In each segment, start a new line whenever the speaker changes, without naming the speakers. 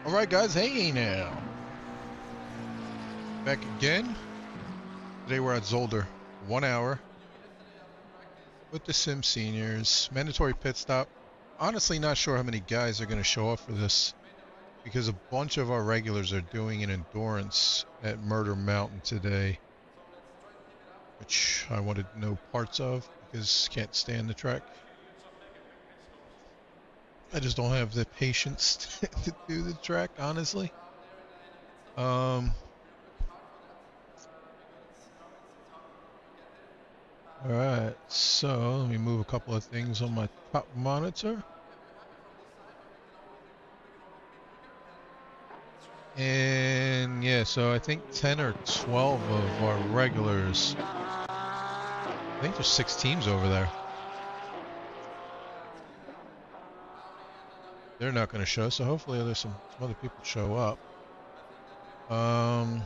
Alright guys, hey now. Back again. Today we're at Zolder. 1 hour. With the SimSeniors. Mandatory pit stop. Honestly not sure how many guys are going to show up for this. Because a bunch of our regulars are doing an endurance at Murder Mountain today. Which I wanted no parts of. Because can't stand the track. I just don't have the patience to do the track, honestly. Alright, so let me move a couple of things on my top monitor. And yeah, so I think 10 or 12 of our regulars. I think there's 6 teams over there. They're not going to show, so hopefully there's some other people show up. Right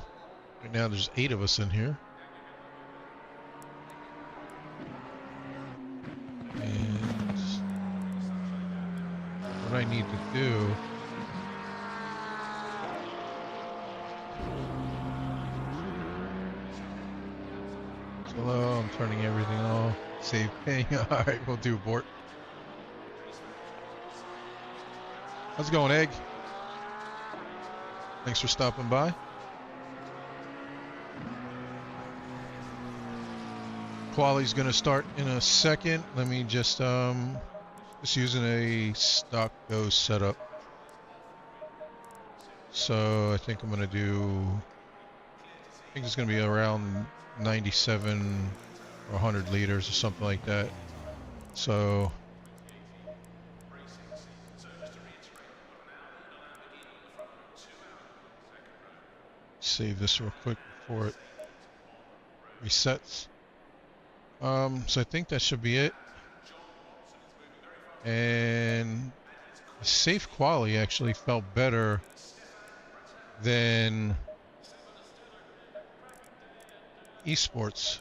now there's 8 of us in here. And what I need to do hello, I'm turning everything off. Save ping. Alright, we'll do abort. How's it going, Egg? Thanks for stopping by. Quali's gonna start in a second. Let me just using a stock go setup. So I think I'm gonna do, I think it's gonna be around 97 or 100 liters or something like that. So save this real quick before it resets. So I think that should be it. And the safe quality actually felt better than esports.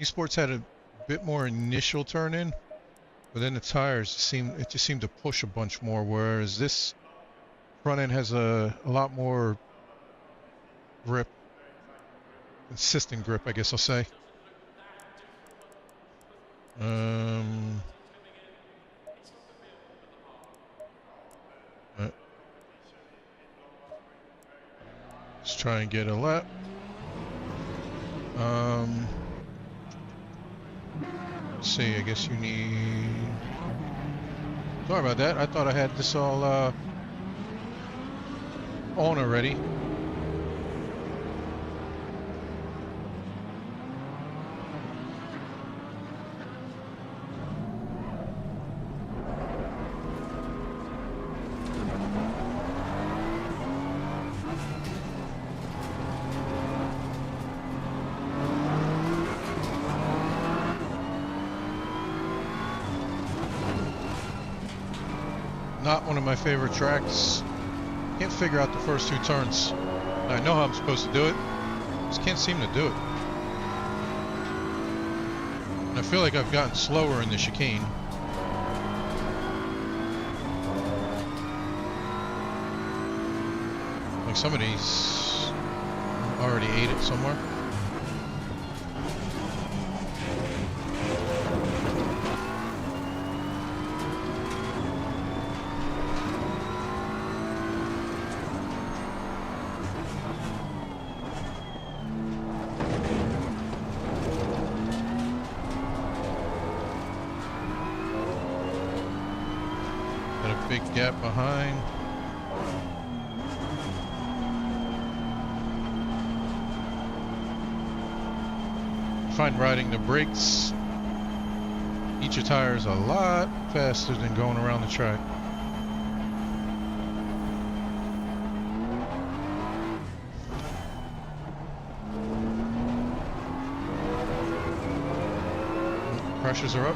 Esports had a bit more initial turn in, but then the tires just seemed to push a bunch more, whereas this front end has a lot more grip, consistent grip, I guess I'll say. Let's try and get a lap. Let's see, I guess you need... Sorry about that, I thought I had this all on already. Not one of my favorite tracks. Can't figure out the first 2 turns. I know how I'm supposed to do it. Just can't seem to do it. And I feel like I've gotten slower in the chicane. Like some of these already ate it somewhere. Big gap behind. I find riding the brakes, each your tires a lot faster than going around the track. Pressures are up.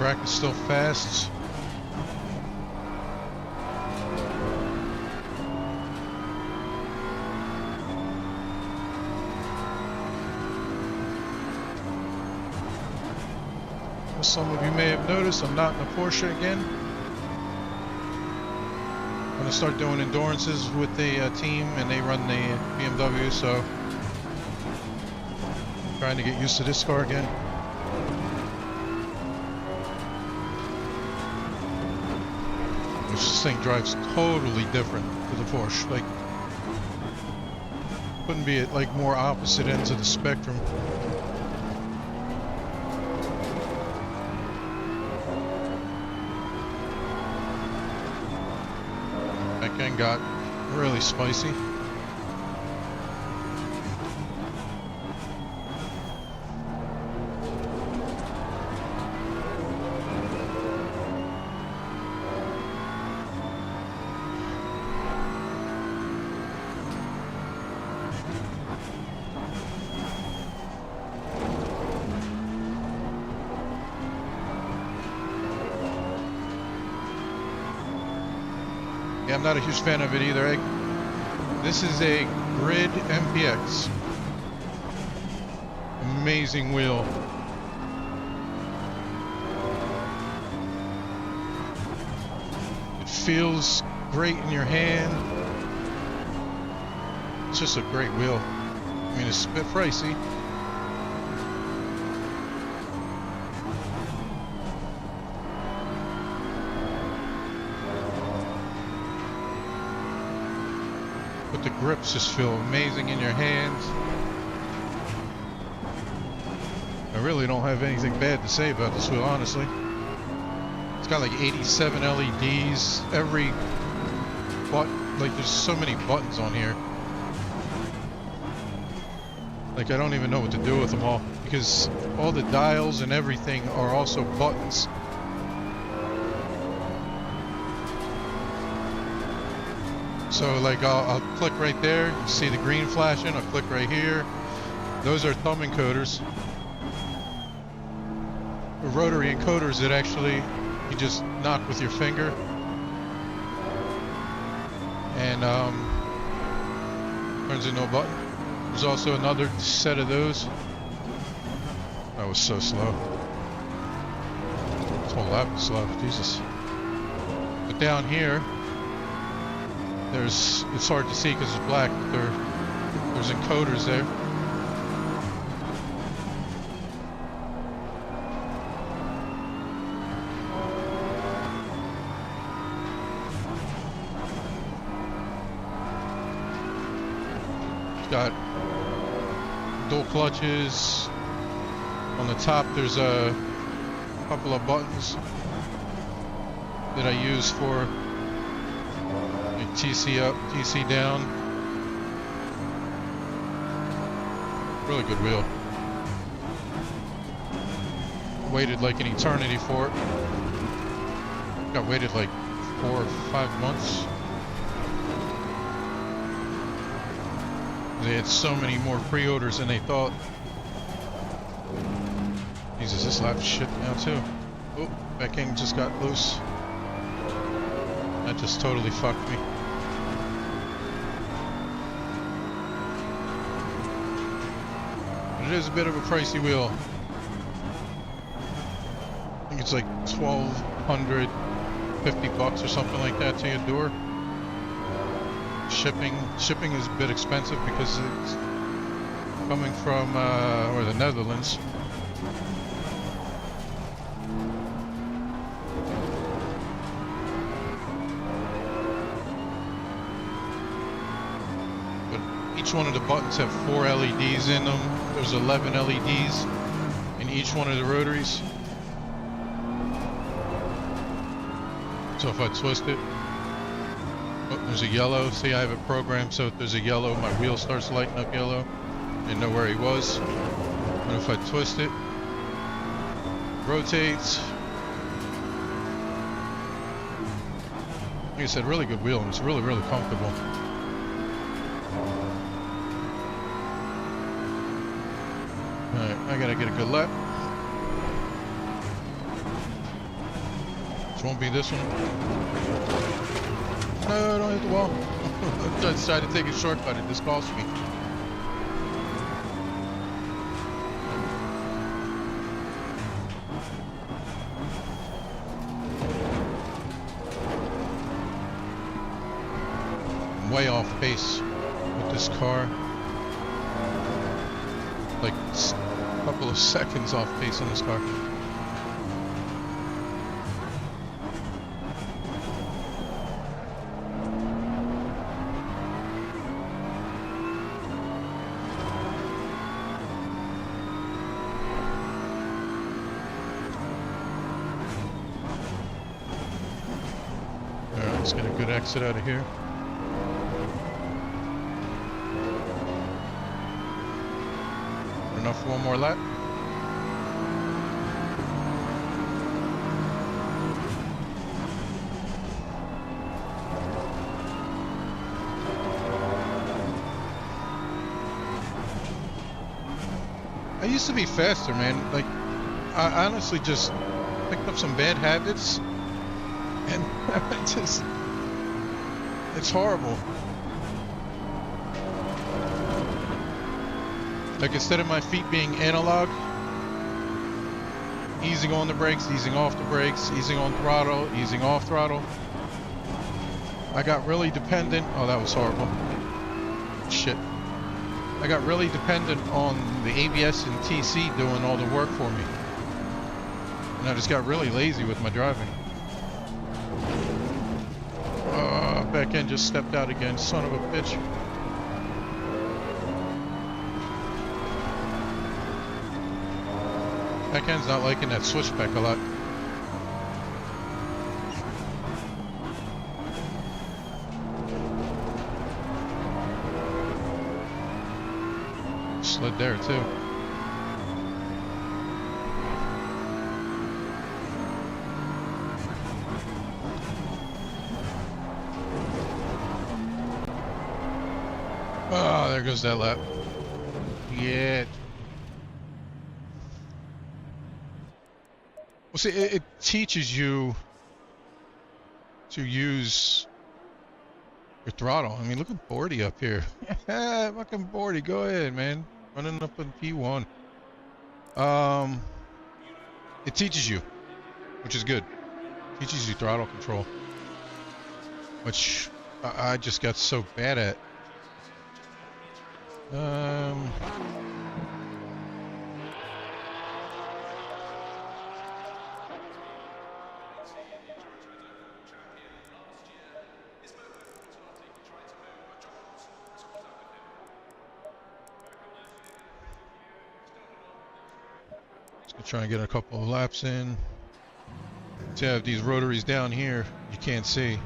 Track is still fast. As some of you may have noticed, I'm not in a Porsche again. I'm going to start doing endurances with the team, and they run the BMW, so I'm trying to get used to this car again. This thing drives totally different to the Porsche. Like, couldn't be at like more opposite ends of the spectrum. That thing got really spicy. Yeah, I'm not a huge fan of it either. This is a Grid MPX. Amazing wheel. It feels great in your hand. It's just a great wheel. I mean, it's a bit pricey. But the grips just feel amazing in your hands. I really don't have anything bad to say about this wheel, honestly. It's got like 87 LEDs. Every button, like there's so many buttons on here. Like I don't even know what to do with them all, because all the dials and everything are also buttons. So like I'll click right there, you see the green flashing, I'll click right here. Those are thumb encoders. The rotary encoders that actually you just knock with your finger. And turns into a button. There's also another set of those. That was so slow. This whole lap was slow, Jesus. But down here, it's hard to see because it's black, but there's encoders there. It's got dual clutches. On the top there's a couple of buttons that I use for TC up, TC down. Really good wheel. Waited like an eternity for it. Got waited like 4 or 5 months. They had so many more pre-orders than they thought. Jesus, this lap's shit now too. Oh, that king just got loose. That just totally fucked me. It is a bit of a pricey wheel. I think it's like $1,250 or something like that to your door. Shipping is a bit expensive because it's coming from the Netherlands. But each one of the buttons have 4 LEDs in them. There's 11 LEDs in each one of the rotaries. So if I twist it, oh, there's a yellow. See, I have it programmed so if there's a yellow, my wheel starts lighting up yellow. Didn't know where he was. And if I twist it, rotates. Like I said, really good wheel, and it's really, really comfortable. Alright, I gotta get a good lap. This won't be this one. No, don't hit the wall. I decided to take a shortcut and this cost me. I'm way off pace with this car. Like a couple of seconds off pace on this car. Alright, let's get a good exit out of here. Enough for one more lap. I used to be faster, man. Like, I honestly just picked up some bad habits, and I just, it's horrible. Like, instead of my feet being analog, easing on the brakes, easing off the brakes, easing on throttle, easing off throttle, I got really dependent. Oh, that was horrible. Shit. I got really dependent on the ABS and TC doing all the work for me. And I just got really lazy with my driving. Back end just stepped out again, son of a bitch. Back end's not liking that switchback a lot. Slid there too. Oh, there goes that lap. Yeah. Well, see, it teaches you to use your throttle. I mean, look at Bordy up here. Fucking Bordy, go ahead, man. Running up in P1. It teaches you, which is good. It teaches you throttle control, which I just got so bad at. Try and get a couple of laps in. So I have these rotaries down here you can't see.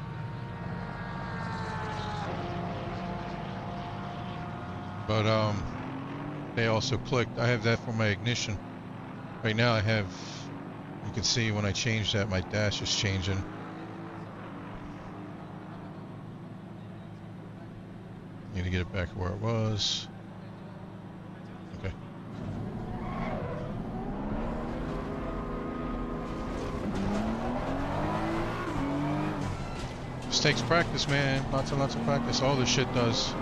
But they also clicked. I have that for my ignition. Right now I have, you can see when I change that, my dash is changing. Need to get it back where it was. Okay. This takes practice, man. Lots and lots of practice. All this shit does.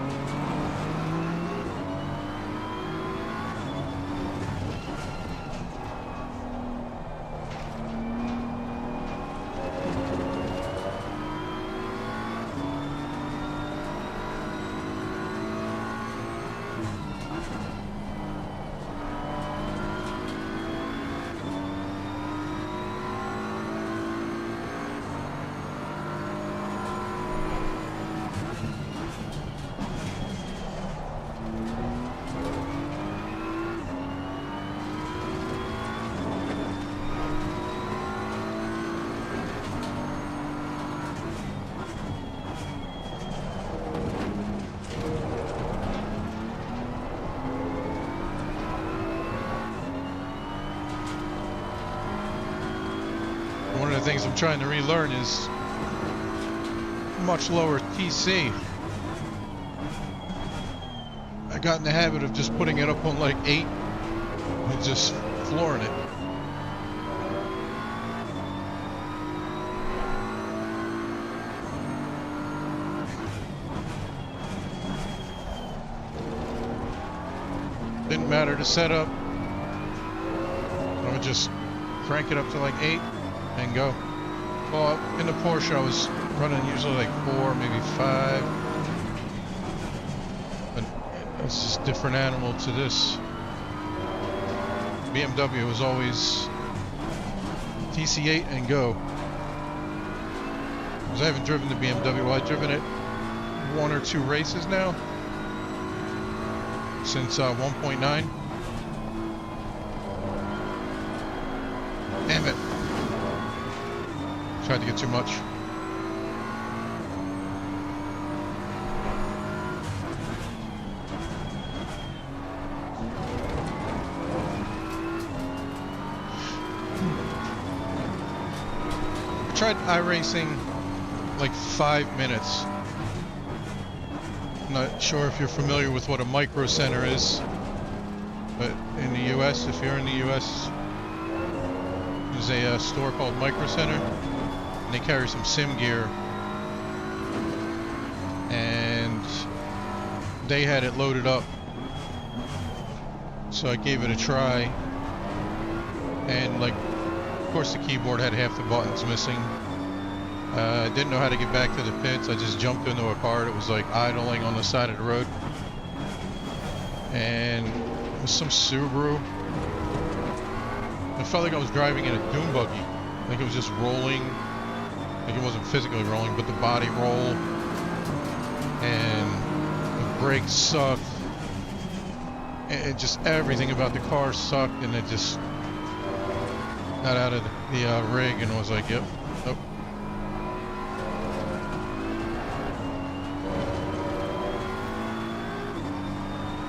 One of the things I'm trying to relearn is much lower TC. I got in the habit of just putting it up on like 8 and just flooring it. didn't matter the setup. I would just crank it up to like 8 and go. Well, in the Porsche I was running usually like 4, maybe 5. But it's just a different animal to this. BMW was always TC8 and go. Because I haven't driven the BMW. Well, I've driven it 1 or 2 races now. Since 1.9. Damn it. Tried to get too much. I tried iRacing like 5 minutes. I'm not sure if you're familiar with what a micro center is, but in the US, if you're in the US, there's a store called Micro Center, and they carry some sim gear, and they had it loaded up, so I gave it a try, and like, of course the keyboard had half the buttons missing. I didn't know how to get back to the pits. I just jumped into a car that was like idling on the side of the road. And it was some Subaru. I felt like I was driving in a dune buggy. Like it was just rolling. Like it wasn't physically rolling, but the body roll. And the brakes sucked. And just everything about the car sucked. And it just got out of the rig and was like, yep, nope.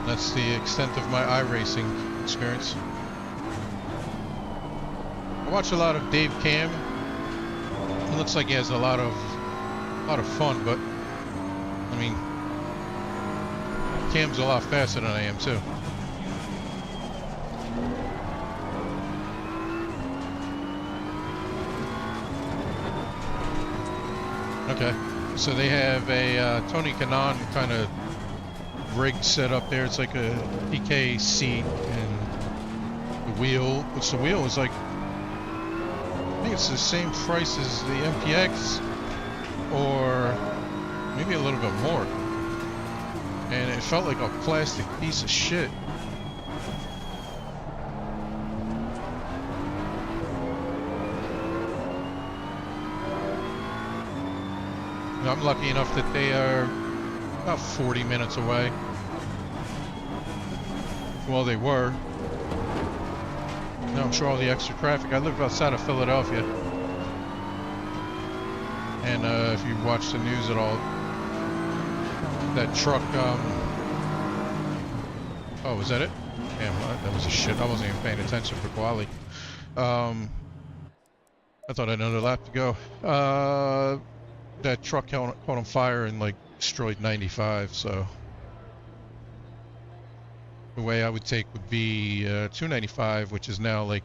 That's the extent of my iRacing experience. I watch a lot of Dave Cam. It looks like he has a lot of fun, but I mean, Cam's a lot faster than I am too. Okay, so they have a Tony Kanaan kind of rig set up there. It's like a PK seat, and the wheel, the wheel is like, I think it's the same price as the MPX, or maybe a little bit more. And it felt like a plastic piece of shit. And I'm lucky enough that they are about 40 minutes away. Well, they were. Now I'm sure all the extra traffic. I live outside of Philadelphia. And if you watch the news at all, that truck, oh, was that it? Damn, that was a shit. I wasn't even paying attention for quality. I thought I had another lap to go. That truck caught on fire and like destroyed 95, so the way I would take would be 295, which is now like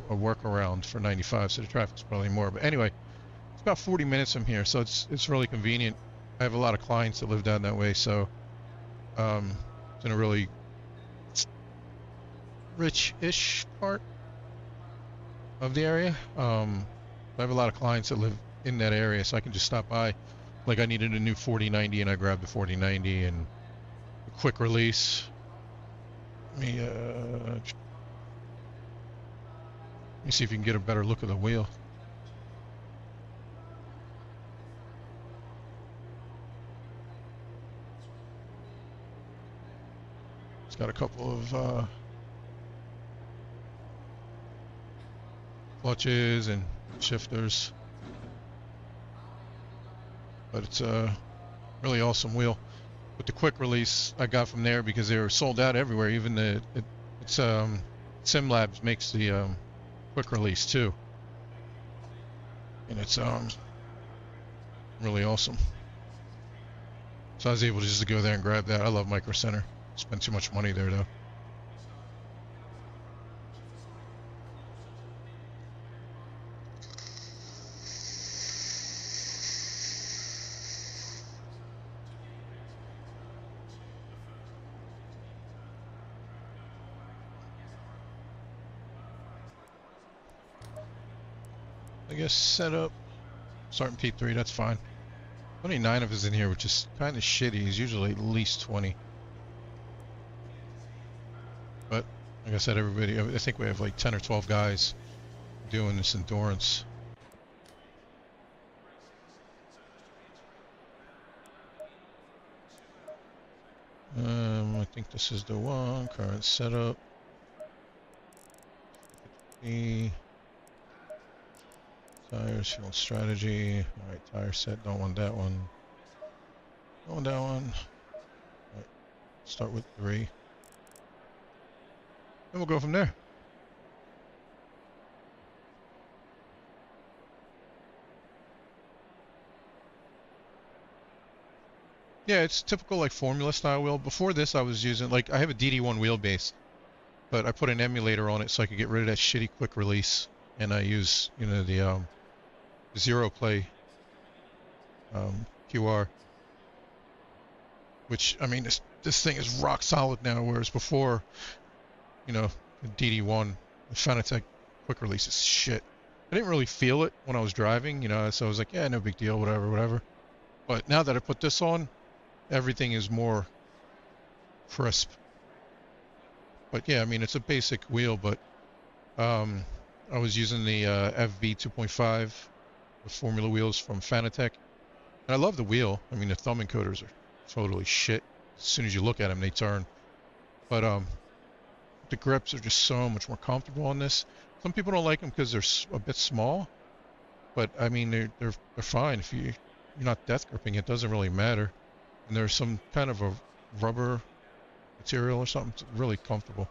a workaround for 95, so the traffic's probably more. But anyway, it's about 40 minutes from here, so it's really convenient. I have a lot of clients that live down that way, so it's in a really rich-ish part of the area. I have a lot of clients that live in that area, so I can just stop by. Like I needed a new 4090 and I grabbed the 4090 and a quick release. Let me see if you can get a better look of the wheel. It's got a couple of clutches and shifters. But it's a really awesome wheel. With the quick release I got from there, because they were sold out everywhere. Even SimLabs makes the quick release too, and it's really awesome. So I was able just to go there and grab that. I love Micro Center. Spend too much money there though. I guess setup. Starting P3, that's fine. 29 of us in here, which is kind of shitty. He's usually at least 20. But, like I said, everybody, I think we have like 10 or 12 guys doing this endurance. I think this is the one. Current setup. Tires, fuel strategy. Alright, tire set. Don't want that one. Don't want that one. Alright, start with 3. And we'll go from there. Yeah, it's typical like Formula style wheel. Before this I was using, like, I have a DD1 wheelbase, but I put an emulator on it so I could get rid of that shitty quick release. And I use, you know, the Zero Play QR. Which, I mean, this thing is rock solid now, whereas before, you know, the DD1, the Fanatec quick release is shit. I didn't really feel it when I was driving, you know, so I was like, yeah, no big deal, whatever. But now that I put this on, everything is more crisp. But yeah, I mean, it's a basic wheel, but I was using the FV 2.5 with Formula wheels from Fanatec. And I love the wheel. I mean, the thumb encoders are totally shit. As soon as you look at them, they turn. But the grips are just so much more comfortable on this. Some people don't like them because they're a bit small. But I mean, they're fine. If you're not death gripping, it doesn't really matter. And there's some kind of a rubber material or something. It's really comfortable.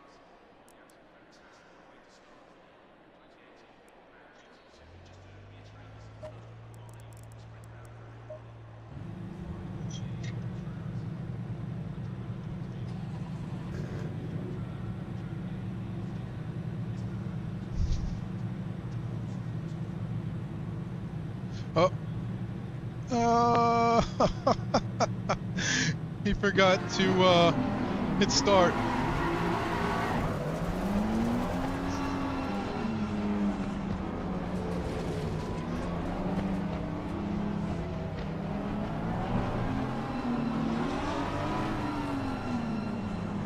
Oh. He forgot to hit start.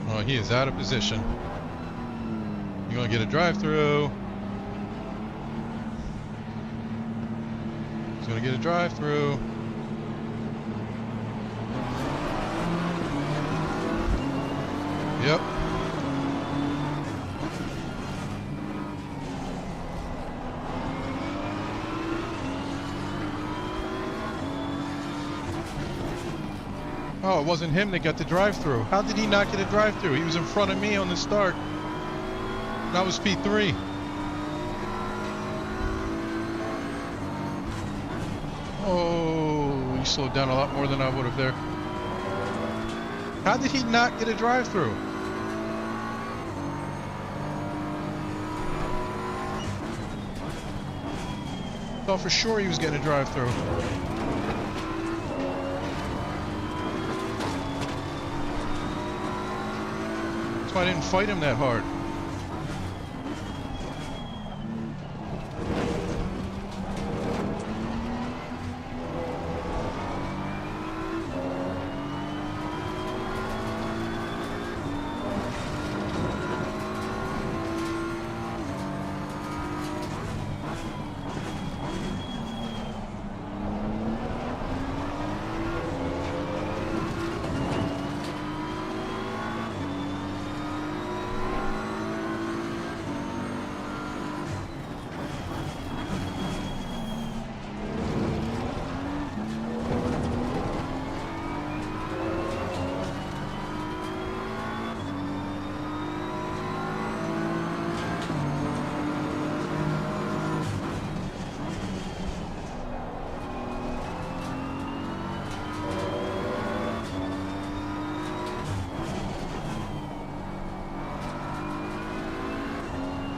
Oh, he is out of position. You gonna get a drive-through? He's gonna get a drive-through. Yep. Oh, it wasn't him that got the drive-through. How did he not get a drive-through? He was in front of me on the start. That was P3. Oh, he slowed down a lot more than I would have there. How did he not get a drive-through? I thought for sure he was getting a drive-through. That's why I didn't fight him that hard.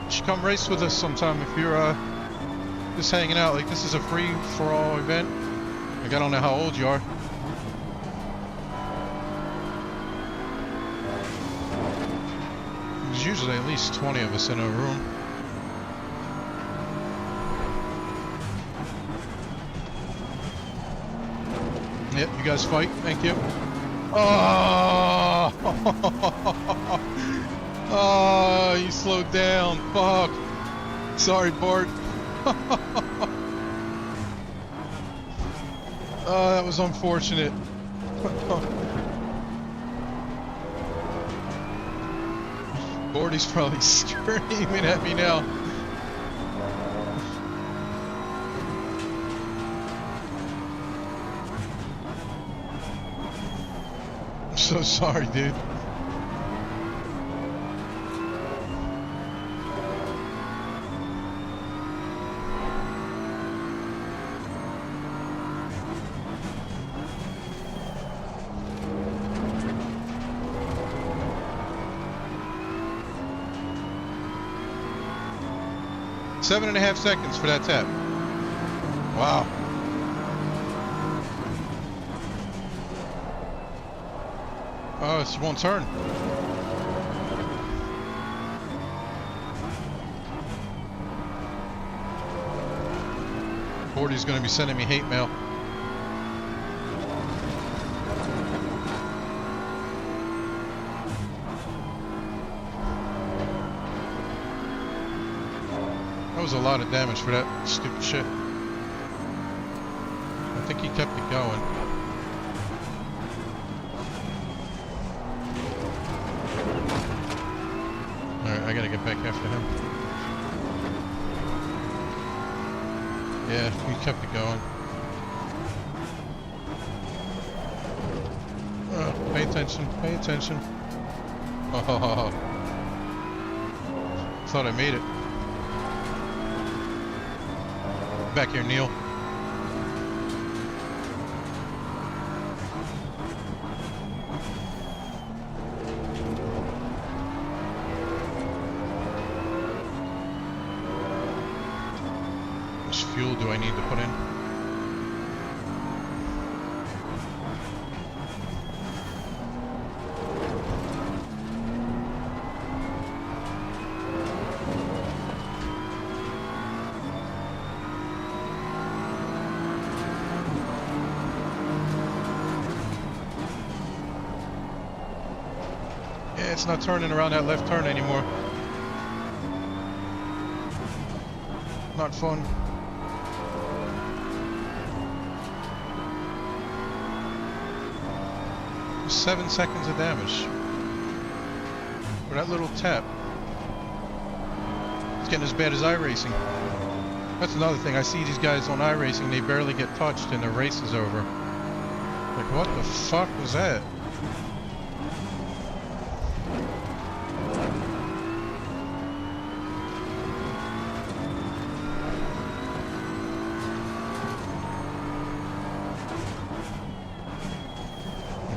You should come race with us sometime if you're just hanging out. Like, this is a free-for-all event. Like, I don't know how old you are. There's usually at least 20 of us in a room. Yep, you guys fight. Thank you. Oh! Oh, you slowed down. Fuck. Sorry, Bart. Oh, that was unfortunate. Bordy's probably screaming at me now. I'm so sorry, dude. Seven and a half seconds for that tap. Wow. Oh, she won't turn. Bordy's going to be sending me hate mail. That was a lot of damage for that stupid shit. I think he kept it going. Alright, I gotta get back after him. Yeah, he kept it going. Oh, pay attention, pay attention. Oh, thought I made it. Back here, Neil. How much fuel do I need to put in? It's not turning around that left turn anymore. Not fun. Just 7 seconds of damage for that little tap. It's getting as bad as iRacing. That's another thing. I see these guys on iRacing, they barely get touched and the race is over. Like, what the fuck was that?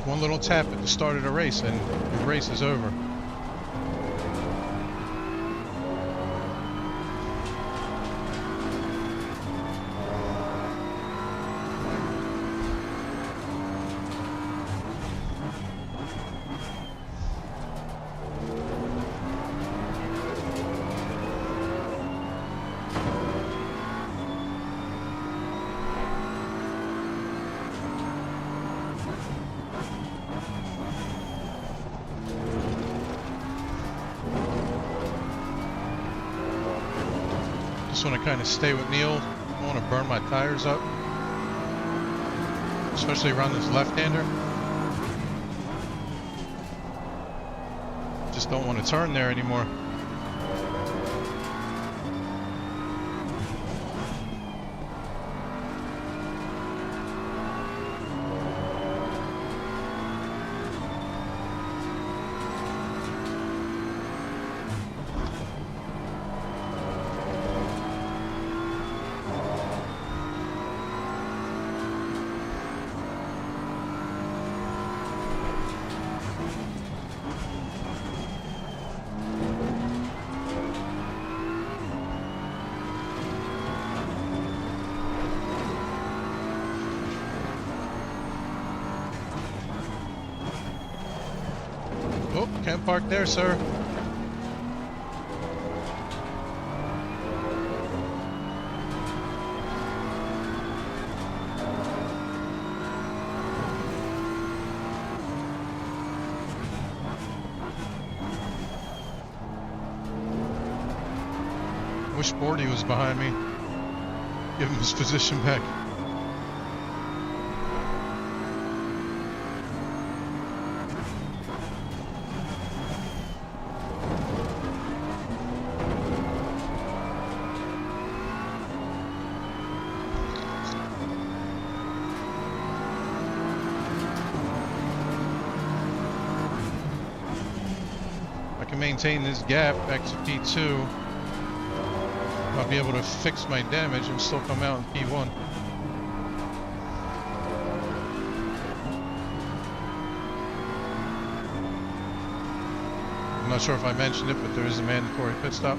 One little tap at the start of the race and the race is over. Just want to kind of stay with Neil. I don't want to burn my tires up, especially around this left-hander. Just don't want to turn there anymore. Oh, can't park there, sir. Wish Bordy was behind me. Give him his position back. Maintain this gap back to P2. I'll be able to fix my damage and still come out in P1. I'm not sure if I mentioned it, but there is a mandatory pit stop.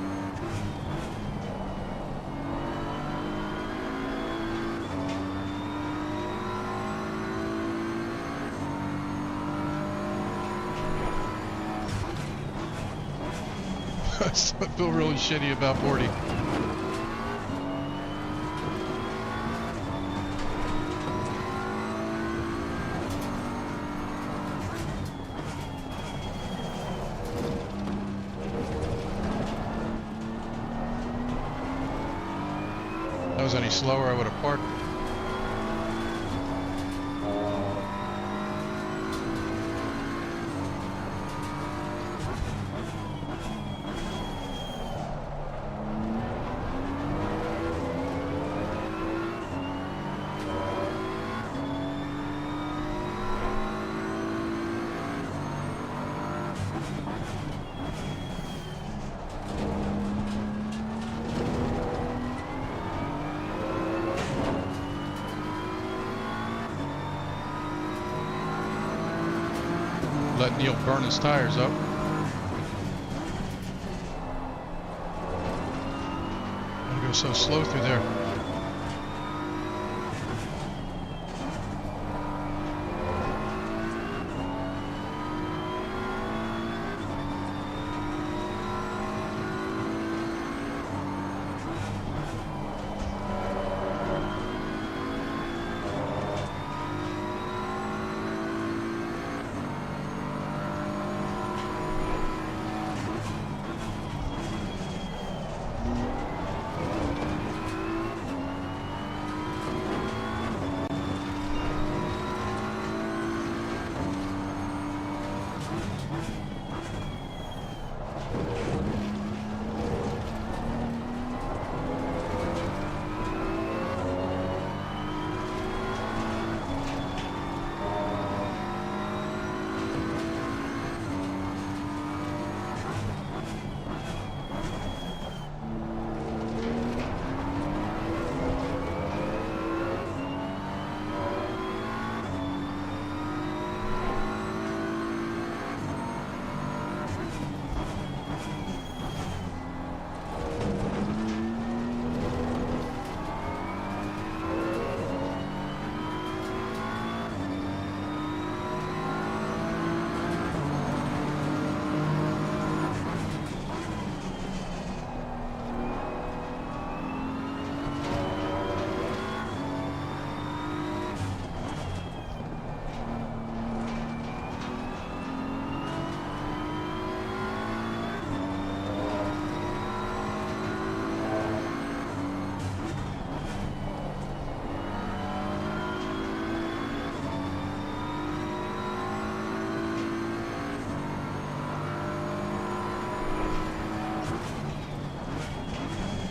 I feel really shitty about Bordy. If I was any slower, I would have parked. Let Neil burn his tires up. Don't go so slow through there.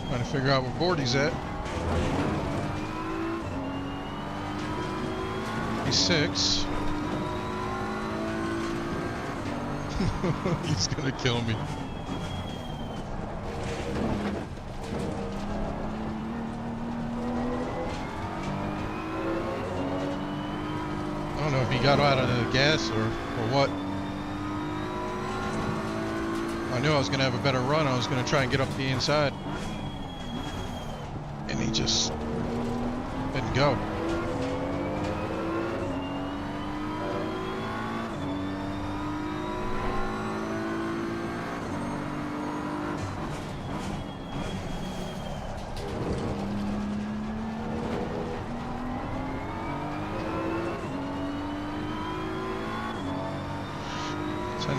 Trying to figure out where Bordy's at. He's 6. He's gonna kill me. I don't know if he got out of the gas or what. I knew I was gonna have a better run. I was gonna try and get up the inside. And he just didn't go.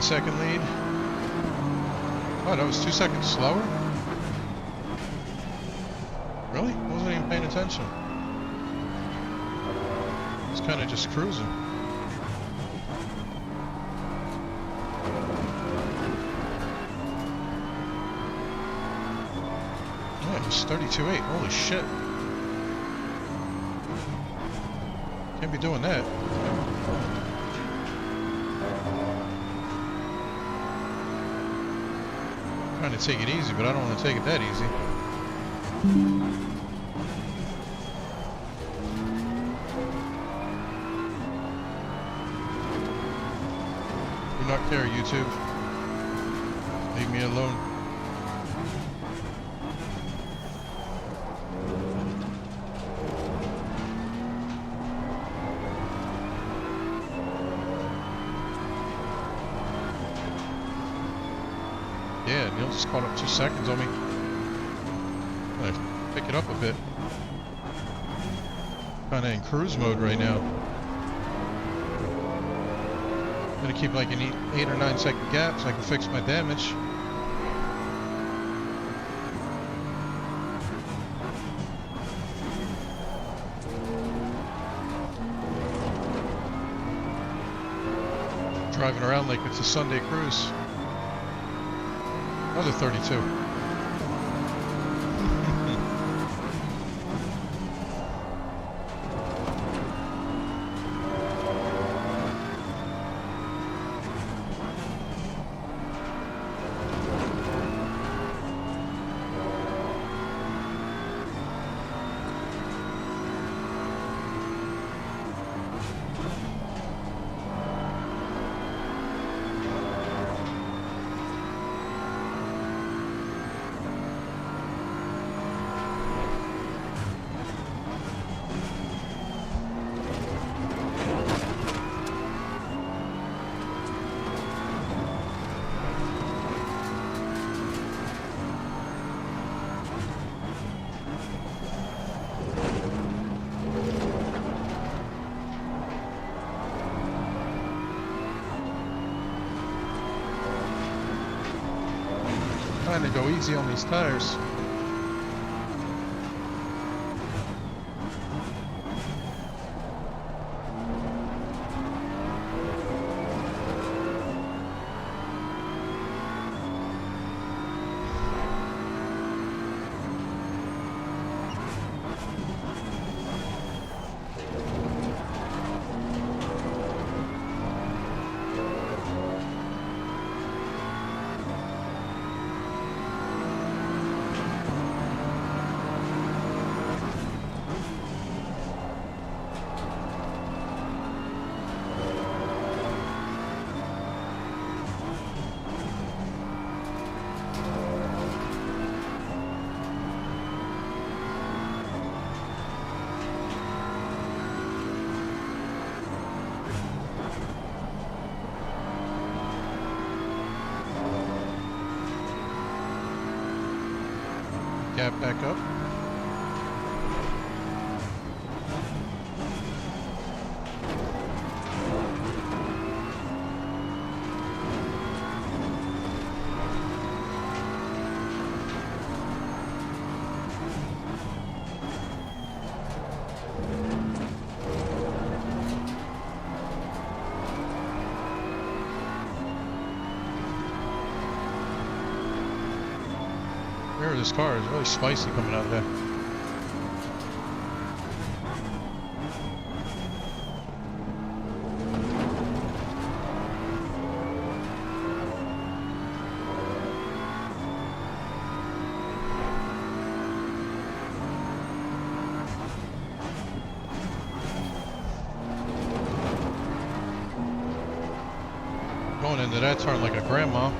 Second lead. Oh, that was 2 seconds slower? Really? Wasn't even paying attention. It's kind of just cruising. Yeah, he's 32.8. Holy shit. Can't be doing that. Trying to take it easy, but I don't want to take it that easy. Do not care, YouTube. Leave me alone. Yeah, Neil just caught up 2 seconds on me. I'm gonna pick it up a bit. Kinda in cruise mode right now. I'm gonna keep like an 8 or 9 second gap so I can fix my damage. Driving around like it's a Sunday cruise. Another 32. Trying to go easy on these tires. Gap back up. Rear of this car is really spicy coming out of there. Going into that turn like a grandma.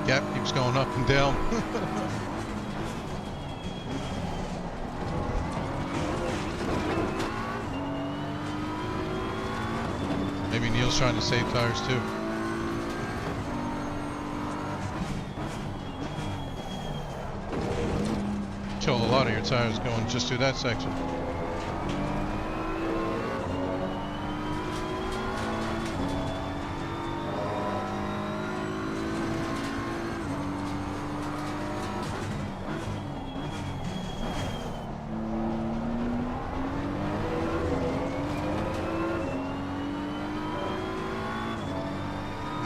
Gap keeps going up and down. Maybe Neil's trying to save tires too. Kill a lot of your tires going just through that section.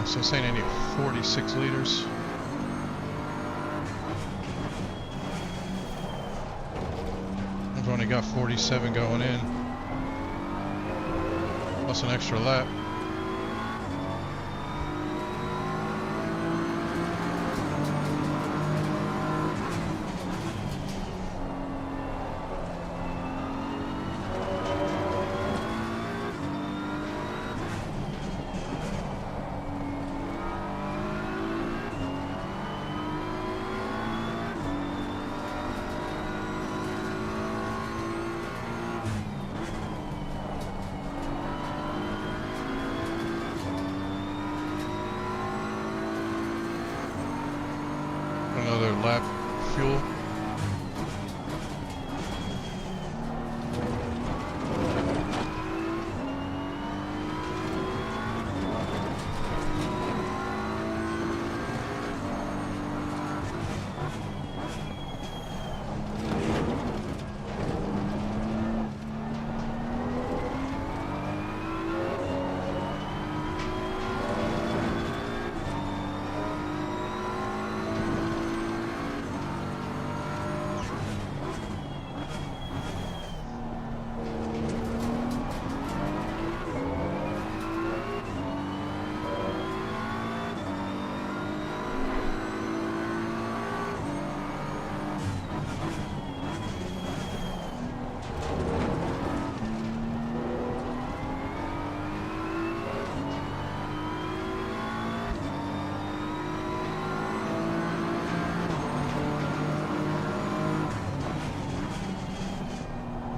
So saying I need 46 liters. I've only got 47 going in, plus an extra lap. Another lap fuel.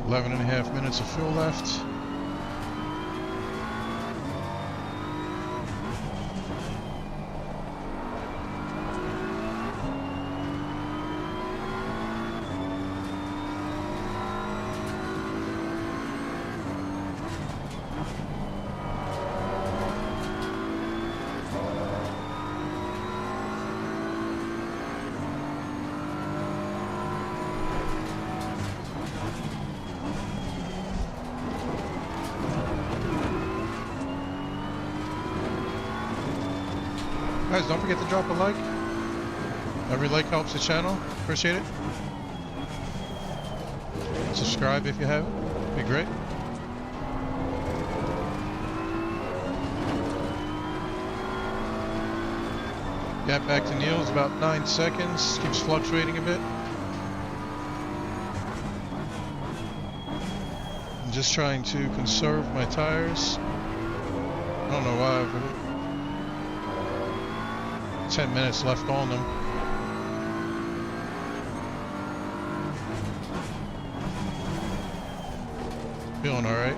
Eleven and a half minutes of fuel left. Guys, don't forget to drop a like. Every like helps the channel. Appreciate it. Subscribe if you haven't. Be great. Gap back to Neil is about 9 seconds. Keeps fluctuating a bit. I'm just trying to conserve my tires. I don't know why. 10 minutes left on them. Feeling alright.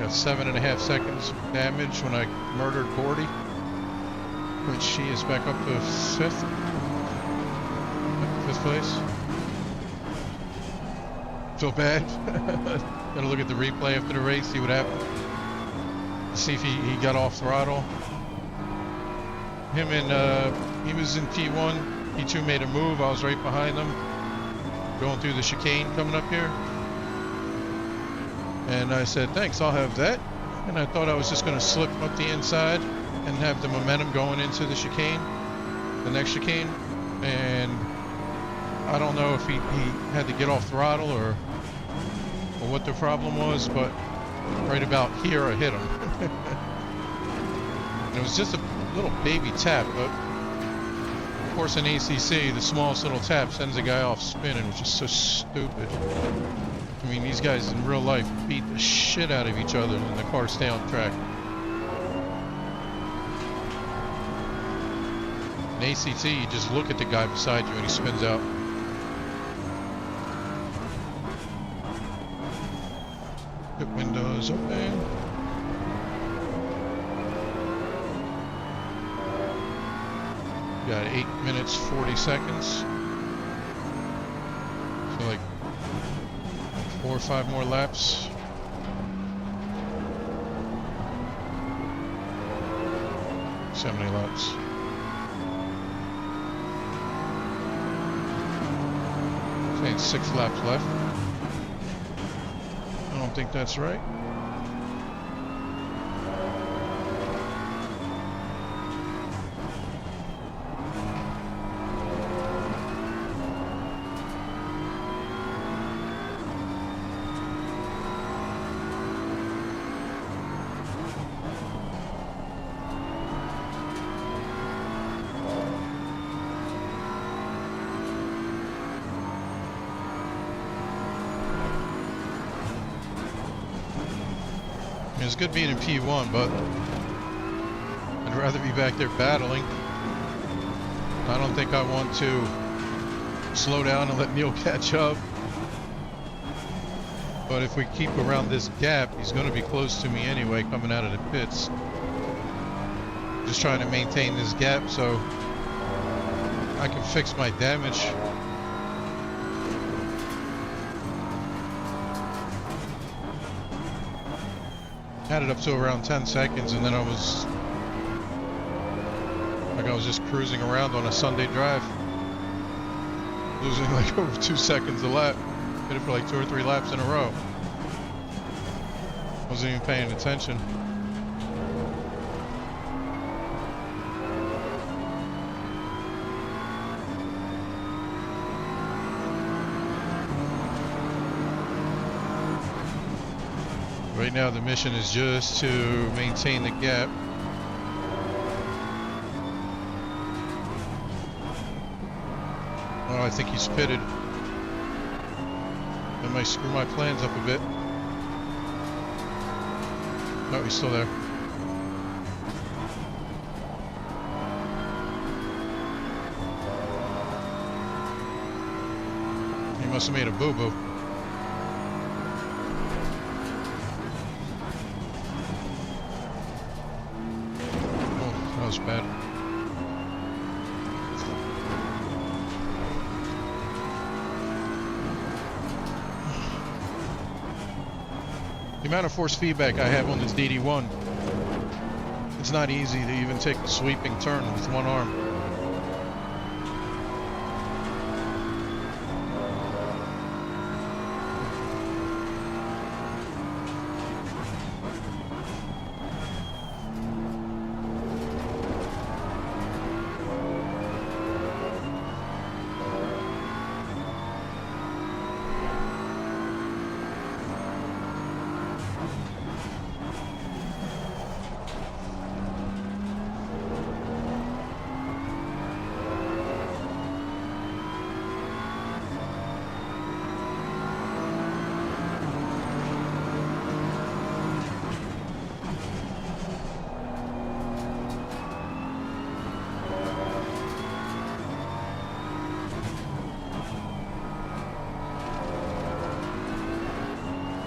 Got 7.5 seconds damage when I murdered Gordy, which she is back up to fifth place. Feel bad. Gotta look at the replay after the race, see what happened. See if he got off throttle. Him and he was in P1. P2 made a move. I was right behind him, going through the chicane coming up here. And I said, "Thanks, I'll have that." And I thought I was just going to slip up the inside and have the momentum going into the chicane, the next chicane. And I don't know if he had to get off throttle or what the problem was, but right about here I hit him. And it was just a little baby tap, but of course in ACC the smallest little tap sends a guy off spinning, which is so stupid. I mean, these guys in real life beat the shit out of each other and the cars stay on track. In ACC, you just look at the guy beside you and he spins out. Pit windows open. Got 8 minutes 40 seconds. So like 4 or 5 more laps. So many laps. Saying 6 laps left. I don't think that's right. It's good being in P1, but I'd rather be back there battling. I don't think I want to slow down and let Neil catch up. But if we keep around this gap, he's going to be close to me anyway coming out of the pits. Just trying to maintain this gap so I can fix my damage. Had it up to around 10 seconds and then I was just cruising around on a Sunday drive, losing like over 2 seconds a lap. Did it for like 2 or 3 laps in a row. Wasn't even paying attention. Right now the mission is just to maintain the gap. Oh, I think he's pitted. That might screw my plans up a bit. Oh, he's still there. He must have made a boo-boo. Bad. The amount of force feedback I have on this DD1, it's not easy to even take a sweeping turn with one arm.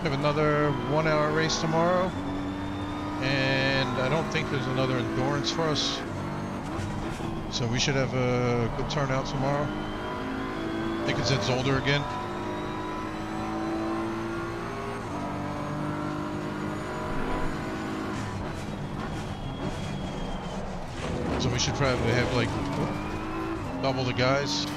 We have another 1 hour race tomorrow, and I don't think there's another endurance for us, so we should have a good turnout tomorrow. I think it's at Zolder again. So we should probably have like double the guys.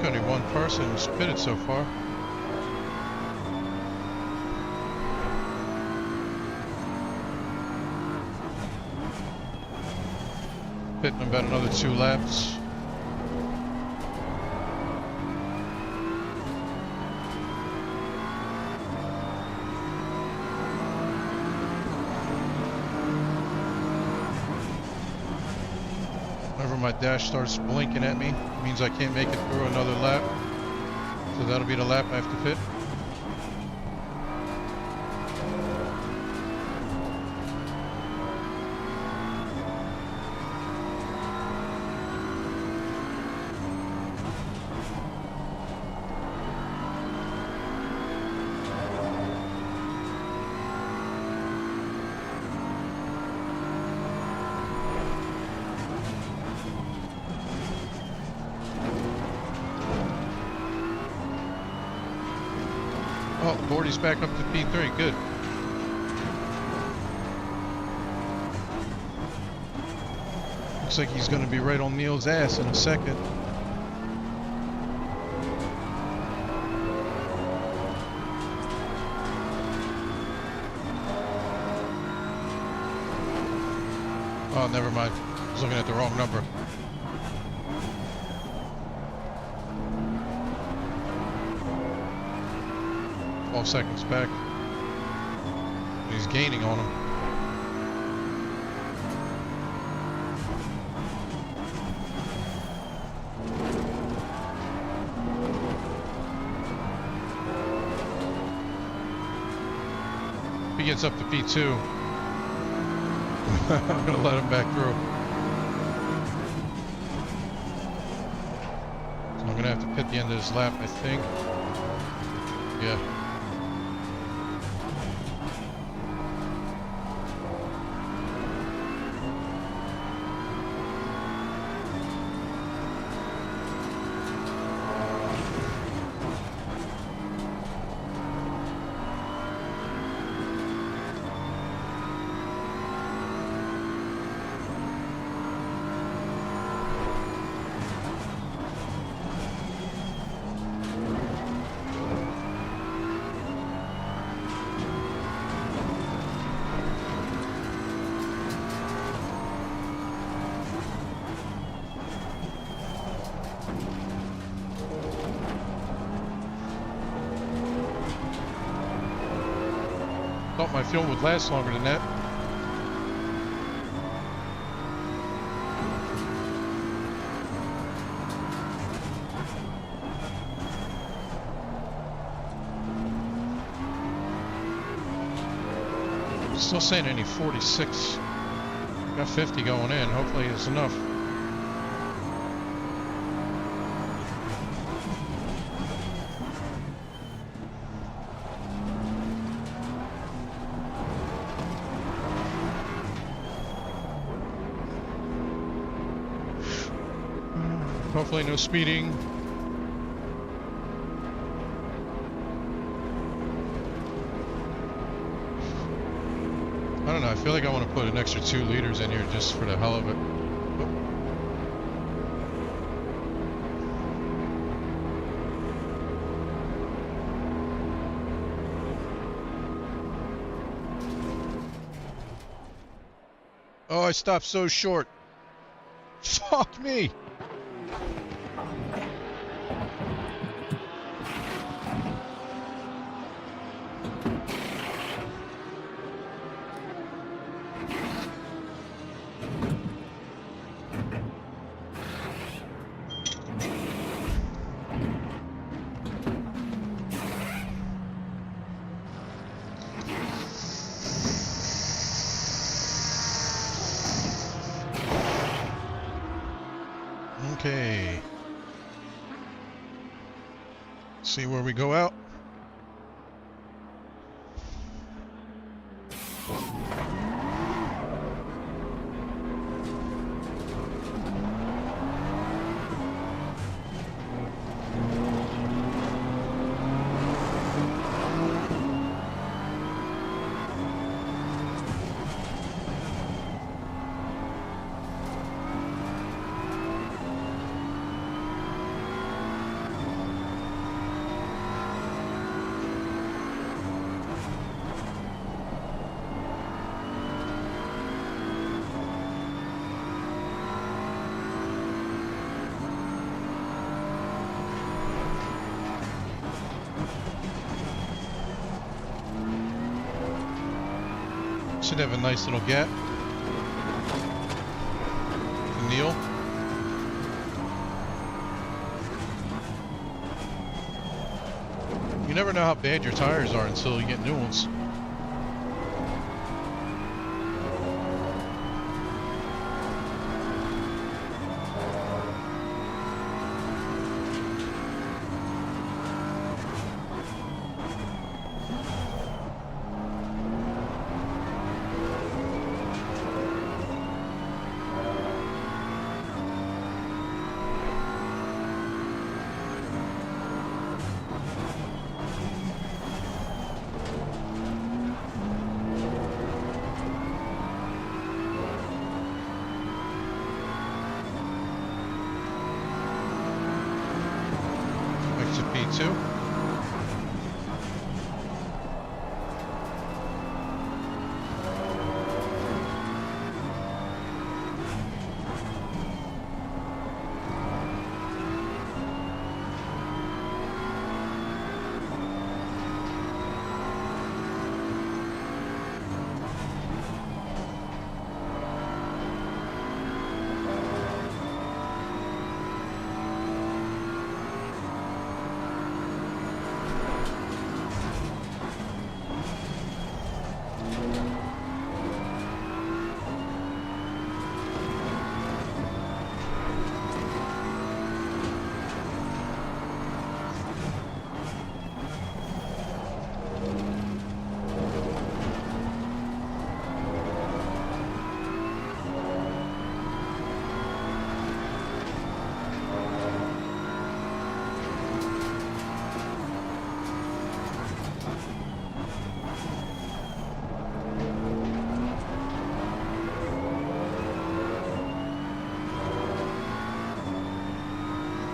Only one person was pitted so far. Pitting about another 2 laps. Whenever my dash starts blinking at me, it means I can't make it through another lap. So that'll be the lap I have to pit. Oh, Gordy's back up to P3. Good. Looks like he's going to be right on Neil's ass in a second. Oh, never mind. I was looking at the wrong number. Seconds back. He's gaining on him. If he gets up to P2, I'm gonna let him back through. So I'm gonna have to pit the end of this lap, I think. Yeah. Thought my film would last longer than that. Still saying I need 46. Got 50 going in. Hopefully it's enough. Hopefully no speeding. I don't know, I feel like I want to put an extra 2 liters in here just for the hell of it. Oh, I stopped so short. Fuck me. Okay. See where we go out. Should have a nice little gap. Neil. You never know how bad your tires are until you get new ones. P2.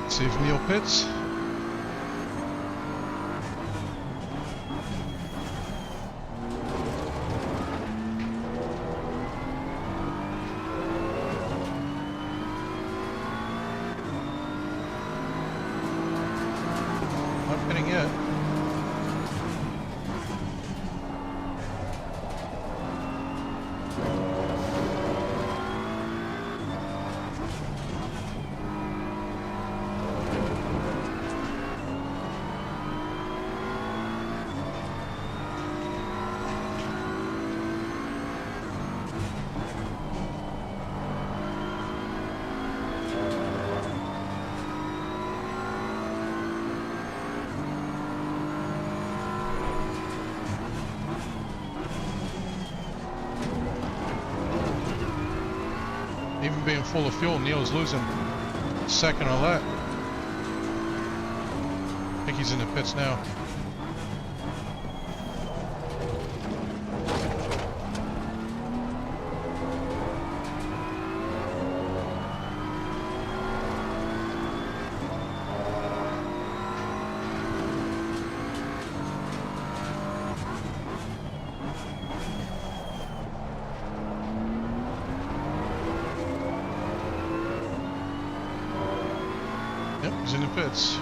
See if Neil pits. Not pitting yet. Even being full of fuel, Neil's losing second on that. I think he's in the pits now. Yep, he's in the pits.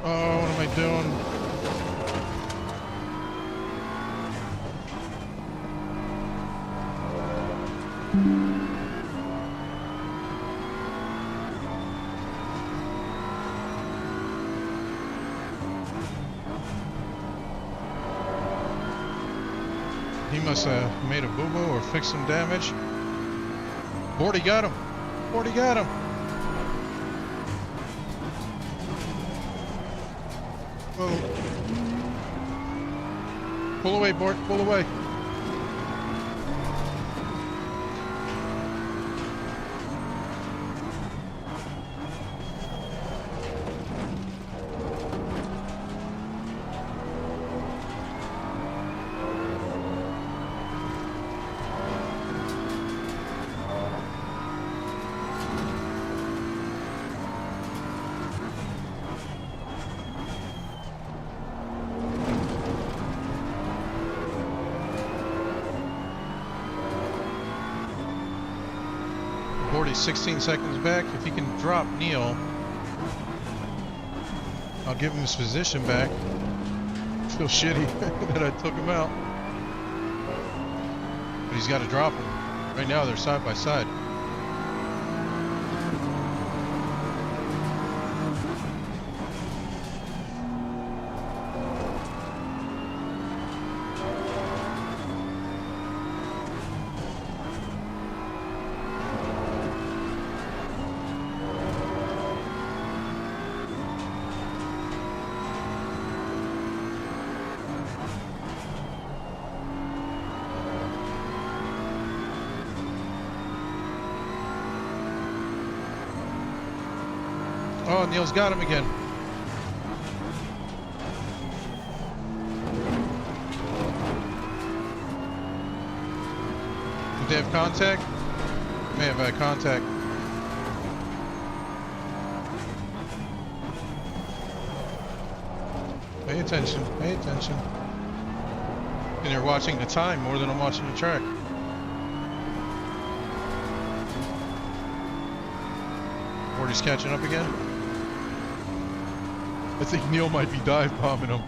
Oh, what am I doing? He must have made a boo-boo or fixed some damage. 40 got him. 40 got him. Whoa. Pull away, Bort. Pull away. Bordy's 16 seconds back. If he can drop Neil, I'll give him his position back. I feel shitty that I took him out. But he's got to drop him. Right now they're side by side. Oh, Neil's got him again. Did they have contact? May have had contact. Pay attention, pay attention. And they're watching the time more than I'm watching the track. Bordy's catching up again. I think Neil might be dive bombing him.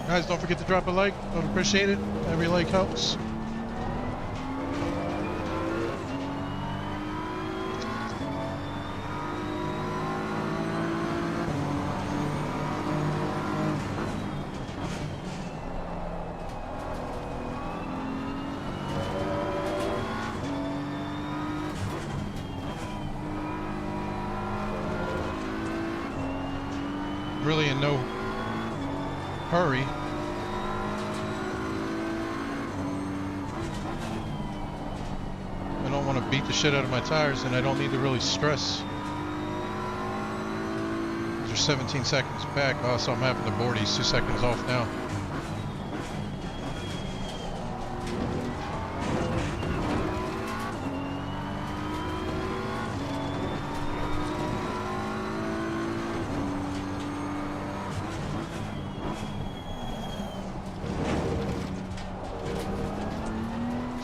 Guys, don't forget to drop a like. I would appreciate it. Every like helps. Really in no hurry. I don't want to beat the shit out of my tires, and I don't need to really stress. These are 17 seconds back. Oh, so I'm having to board. He's 2 seconds off now.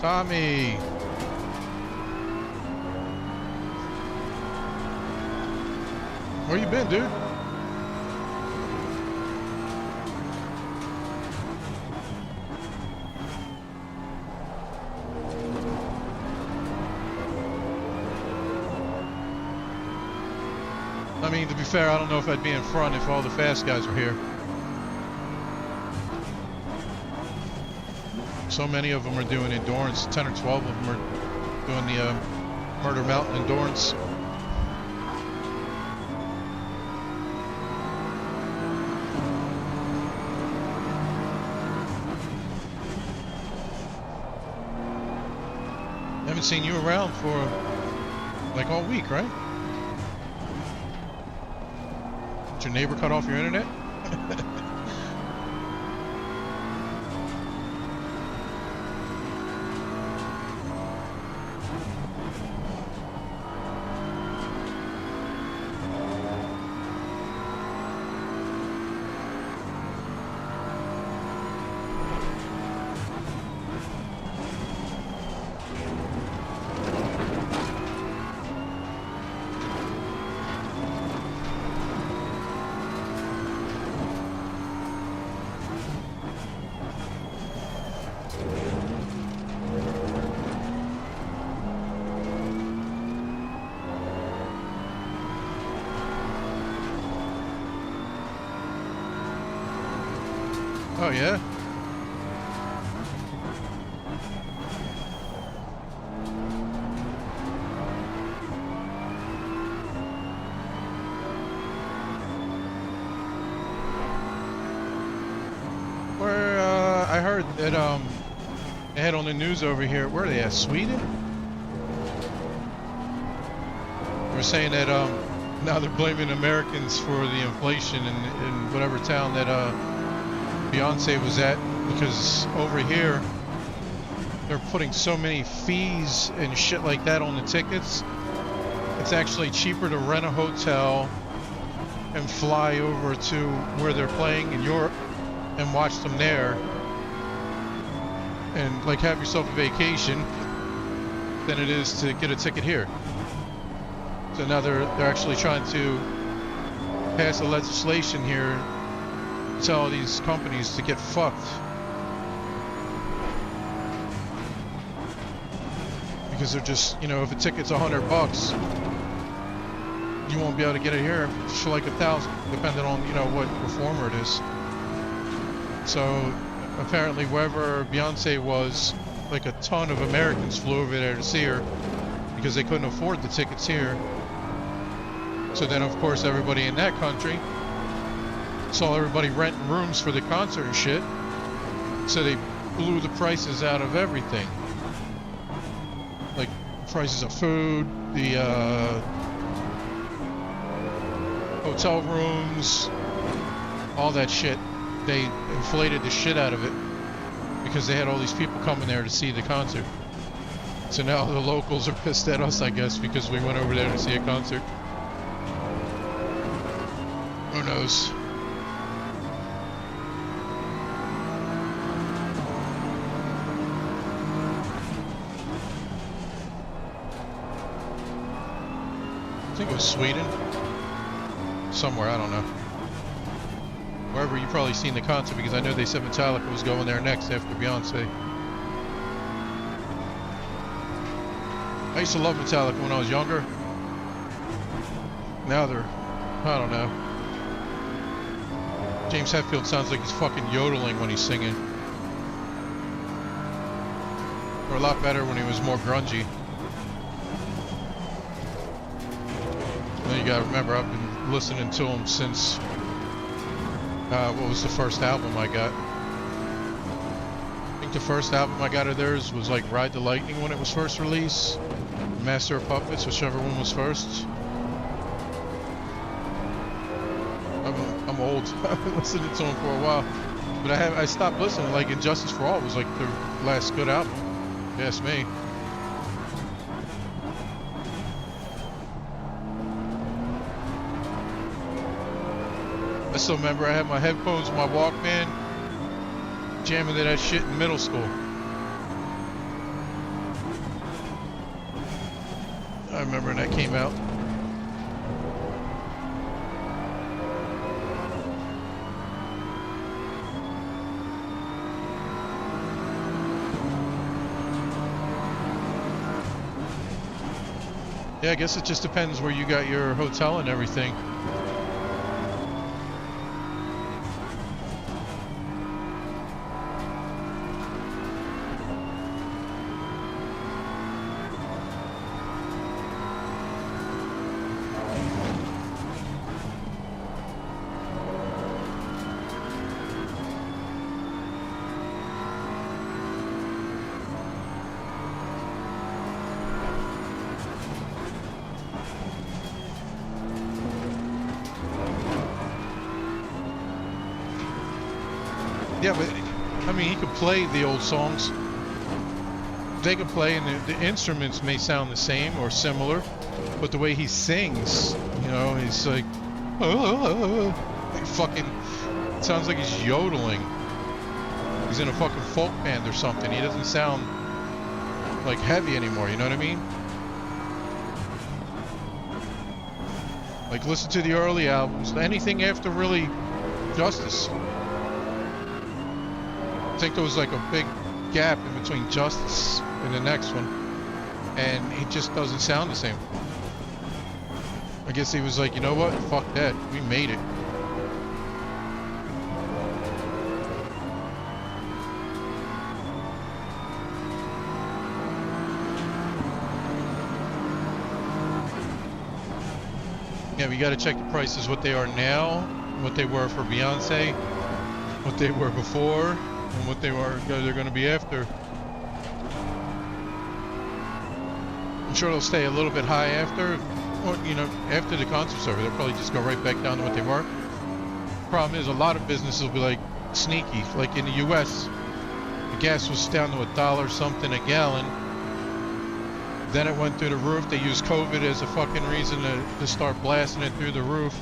Tommy! Where you been, dude? I mean, to be fair, I don't know if I'd be in front if all the fast guys were here. So many of them are doing endurance. 10 or 12 of them are doing the Murder Mountain endurance. Haven't seen you around for like all week, right? Did your neighbor cut off your internet? Oh yeah? Where I heard that they had on the news over here. Where are they at? Sweden? They were saying that now they're blaming Americans for the inflation in whatever town that Beyonce was at, because over here they're putting so many fees and shit like that on the tickets it's actually cheaper to rent a hotel and fly over to where they're playing in Europe and watch them there and like have yourself a vacation than it is to get a ticket here. So now they're actually trying to pass a legislation here, tell these companies to get fucked. Because they're just, you know, if a ticket's $100, you won't be able to get it here for like $1,000, depending on, you know, what performer it is. So apparently wherever Beyonce was, like a ton of Americans flew over there to see her because they couldn't afford the tickets here. So then of course everybody in that country saw everybody renting rooms for the concert and shit. So they blew the prices out of everything. Like prices of food, the hotel rooms, all that shit. They inflated the shit out of it because they had all these people coming there to see the concert. So now the locals are pissed at us, I guess, because we went over there to see a concert. Who knows? I think it was Sweden. Somewhere, I don't know. Wherever you've probably seen the concert, because I know they said Metallica was going there next after Beyonce. I used to love Metallica when I was younger. Now they're, I don't know. James Hetfield sounds like he's fucking yodeling when he's singing. Or a lot better when he was more grungy. And then you gotta remember, I've been listening to him since what was the first album I got? I think the first album I got of theirs was like Ride the Lightning when it was first released. Master of Puppets, whichever one was first. I'm old. I've been listening to them for a while. But I stopped listening. Like Injustice for All was like their last good album, if you ask me. I still remember I had my headphones and my Walkman jamming to that shit in middle school. I remember when that came out. Yeah, I guess it just depends where you got your hotel and everything. Yeah, but I mean, he could play the old songs. They could play, and the instruments may sound the same or similar, but the way he sings, you know, he's like, fucking, it sounds like he's yodeling. He's in a fucking folk band or something. He doesn't sound like heavy anymore. You know what I mean? Like, listen to the early albums. Anything after really Justice. I think there was like a big gap in between Justice and the next one, and it just doesn't sound the same. I guess he was like, you know what, fuck that, we made it. Yeah, we gotta check the prices, what they are now, what they were for Beyonce, what they were before, and what they're going to be after. I'm sure they'll stay a little bit high after, or, you know, after the concert's over. They'll probably just go right back down to what they were. Problem is, a lot of businesses will be like sneaky. Like in the U.S., the gas was down to $1 something a gallon Then it went through the roof. They used COVID as a fucking reason to start blasting it through the roof.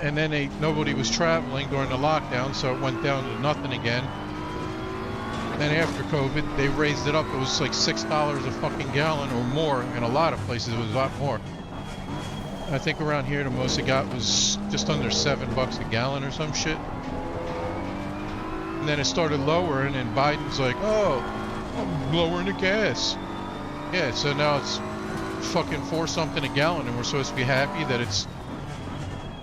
And then nobody was traveling during the lockdown, so it went down to nothing again. Then after COVID, they raised it up. It was like $6 a fucking gallon or more. In a lot of places, it was a lot more. I think around here, the most it got was just under $7 a gallon or some shit. And then it started lowering, and Biden's like, "Oh, I'm lowering the gas." Yeah, so now it's fucking $4 something a gallon, and we're supposed to be happy that it's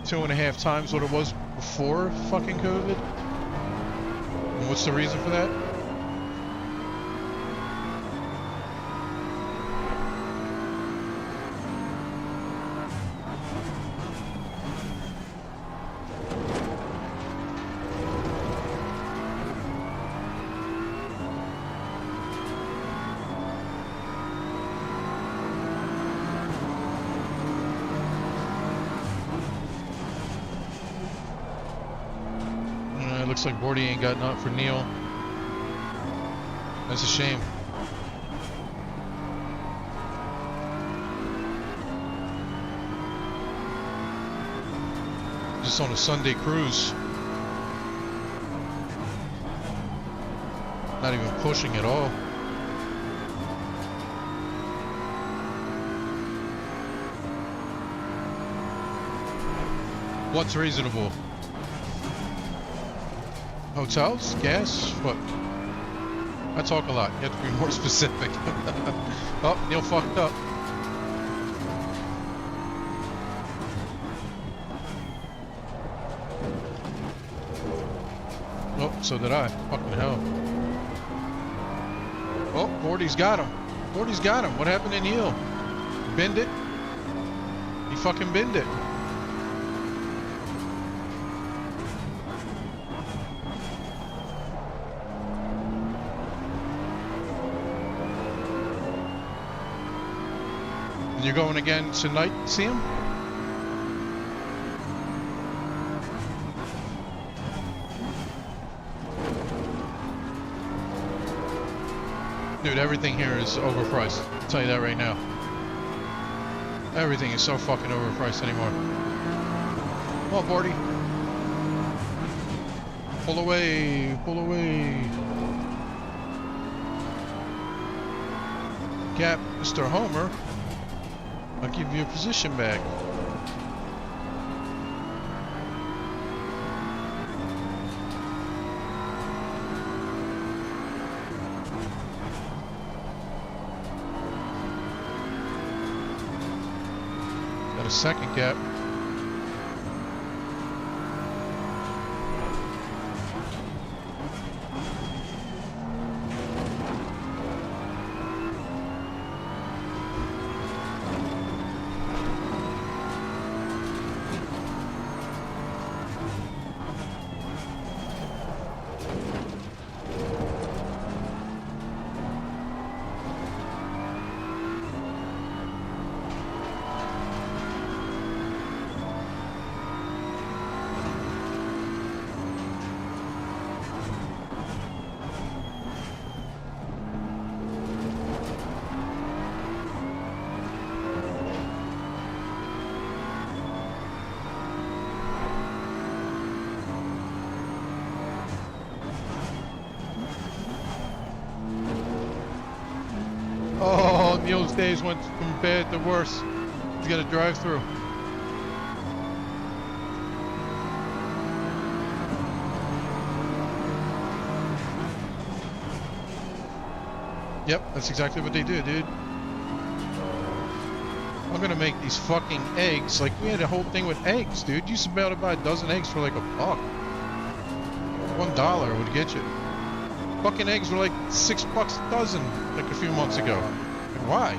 2.5 times what it was before fucking COVID. And what's the reason for that? Looks like Bordy ain't got nothing for Neil. That's a shame. Just on a Sunday cruise. Not even pushing at all. What's reasonable? Hotels? Gas? What? I talk a lot. You have to be more specific. Oh, Neil fucked up. Oh, so did I. Fucking hell. Oh, Bordy's got him. Bordy's got him. What happened to Neil? Bend it? He fucking bend it. You're going again tonight, see him? Dude, everything here is overpriced. I'll tell you that right now. Everything is so fucking overpriced anymore. Come on, Bordy. Pull away, pull away. Gap, Mr. Homer. I'll give you a position back. Got a second gap. Oh, Neil's days went from bad to worse. He's got to drive through. Yep, that's exactly what they do, dude. I'm gonna make these fucking eggs. Like, we had a whole thing with eggs, dude. You used to be able to buy a dozen eggs for like $1. $1 would get you. Fucking eggs were like $6 a dozen like a few months ago. And why?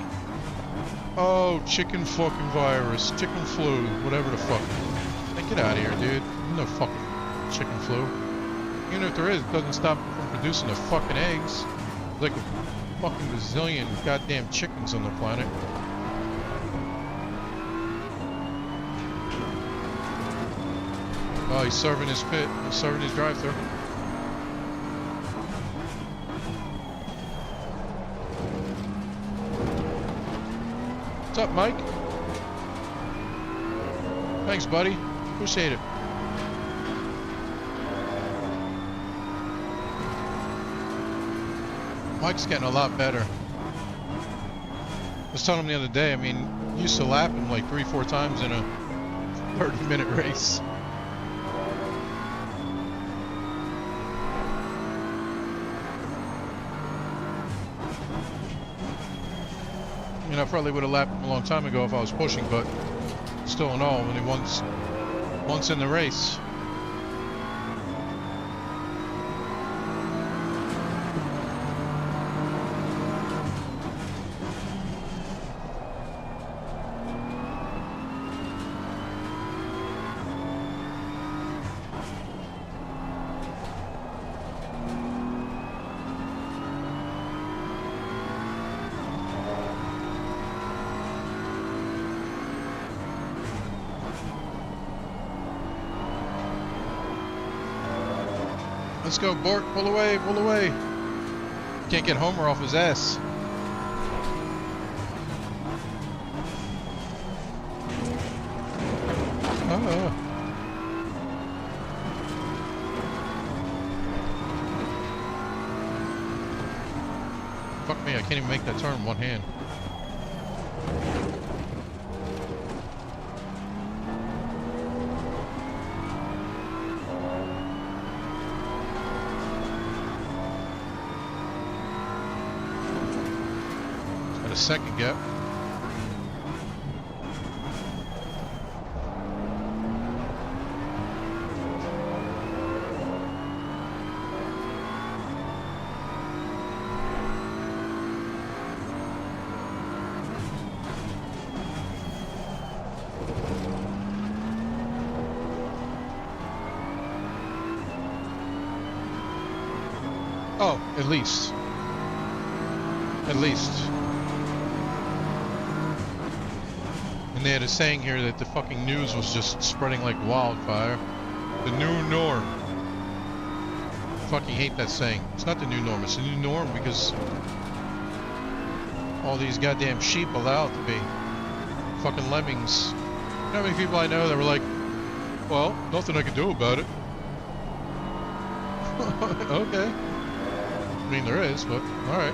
Oh, chicken fucking virus, chicken flu, whatever the fuck. Hey, get out of here, dude. No fucking chicken flu. Even if there is, it doesn't stop from producing the fucking eggs. There's like a fucking bazillion goddamn chickens on the planet. Oh, he's serving his pit. He's serving his drive-thru. What's up, Mike? Thanks, buddy. Appreciate it. Mike's getting a lot better. I was telling him the other day, I mean, used to lap him like 3-4 times in a 30-minute race. I mean, I probably would have lapped him a long time ago if I was pushing, but still in all, when he once in the race. Let's go, Bort. Pull away, pull away. Can't get Homer off his ass. Fuck me, I can't even make that turn in one hand. Second gap. Oh, at least. At least. And they had a saying here that the fucking news was just spreading like wildfire. The new norm. Fucking hate that saying. It's not the new norm, it's the new norm because all these goddamn sheep allowed to be fucking lemmings. You know how many people I know that were like, well, nothing I can do about it. Okay. I mean, there is, but alright.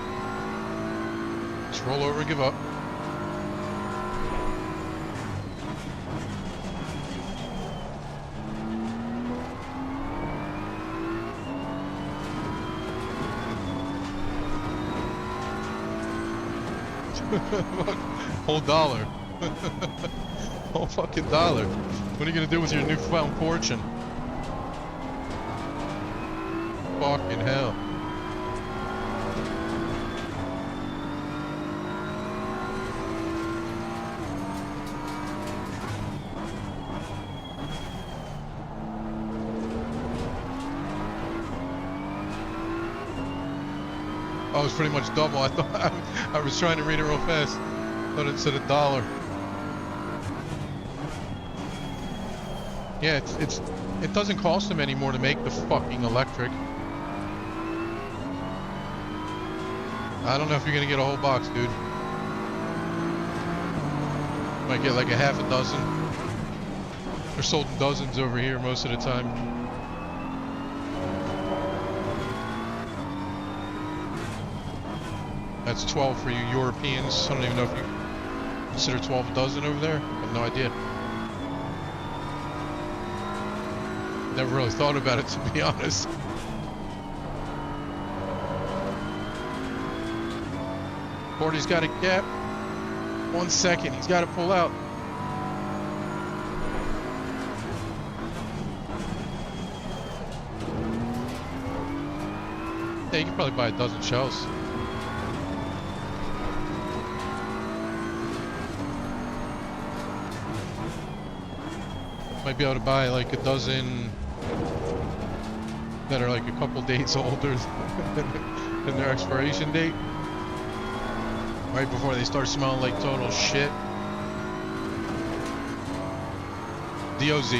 Just roll over and give up. Whole dollar. Whole fucking dollar. What are you gonna do with your newfound fortune? Fucking hell. Oh, it was pretty much double. I thought I was trying to read it real fast. Thought it said $1. Yeah, it doesn't cost them anymore to make the fucking electric. I don't know if you're gonna get a whole box, dude. Might get like a half a dozen. They're sold in dozens over here most of the time. That's 12 for you Europeans. I don't even know if you consider 12 a dozen over there. I have no idea. Never really thought about it, to be honest. Gordy's got a gap. 1 second. He's got to pull out. Yeah, you can probably buy a dozen shells. Might be able to buy like a dozen that are like a couple days older than their expiration date. Right before they start smelling like total shit. DOZ.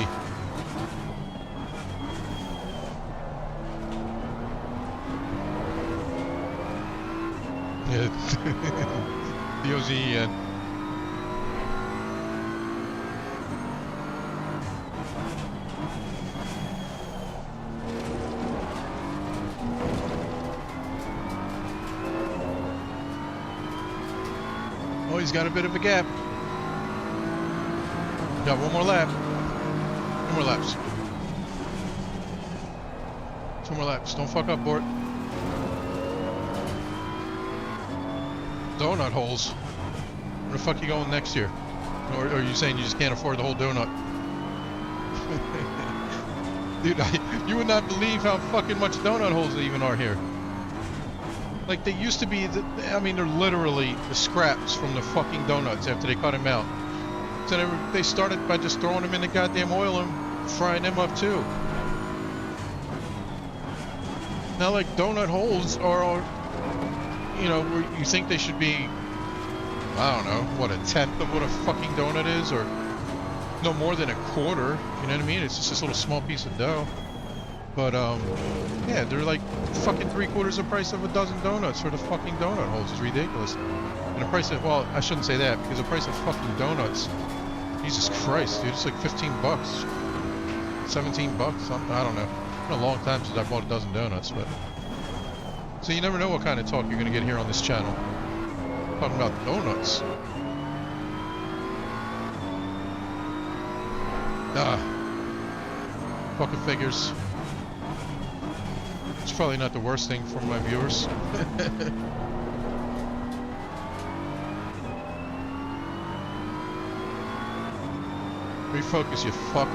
Yeah. DOZ, yeah. Oh, he's got a bit of a gap. Got one more lap. Two more laps. Two more laps. Don't fuck up, Bort. Donut holes. Where the fuck you going next year? Or are you saying you just can't afford the whole donut? Dude, you would not believe how fucking much donut holes there even are here. Like, they used to be, I mean, they're literally the scraps from the fucking donuts after they cut them out. So they started by just throwing them in the goddamn oil and frying them up too. Now, like, donut holes are, you know, you think they should be, I don't know, what, a tenth of what a fucking donut is, or no more than a quarter, you know what I mean? It's just this little small piece of dough. But, yeah, they're like fucking 3/4 the price of a dozen donuts for the fucking donut holes. It's ridiculous. And the price of, well, I shouldn't say that, because the price of fucking donuts, Jesus Christ, dude, it's like 15 bucks. 17 bucks, something, I don't know. It's been a long time since I bought a dozen donuts, but... So you never know what kind of talk you're going to get here on this channel. Talking about donuts. Fucking figures. It's probably not the worst thing for my viewers. Refocus, you fuck.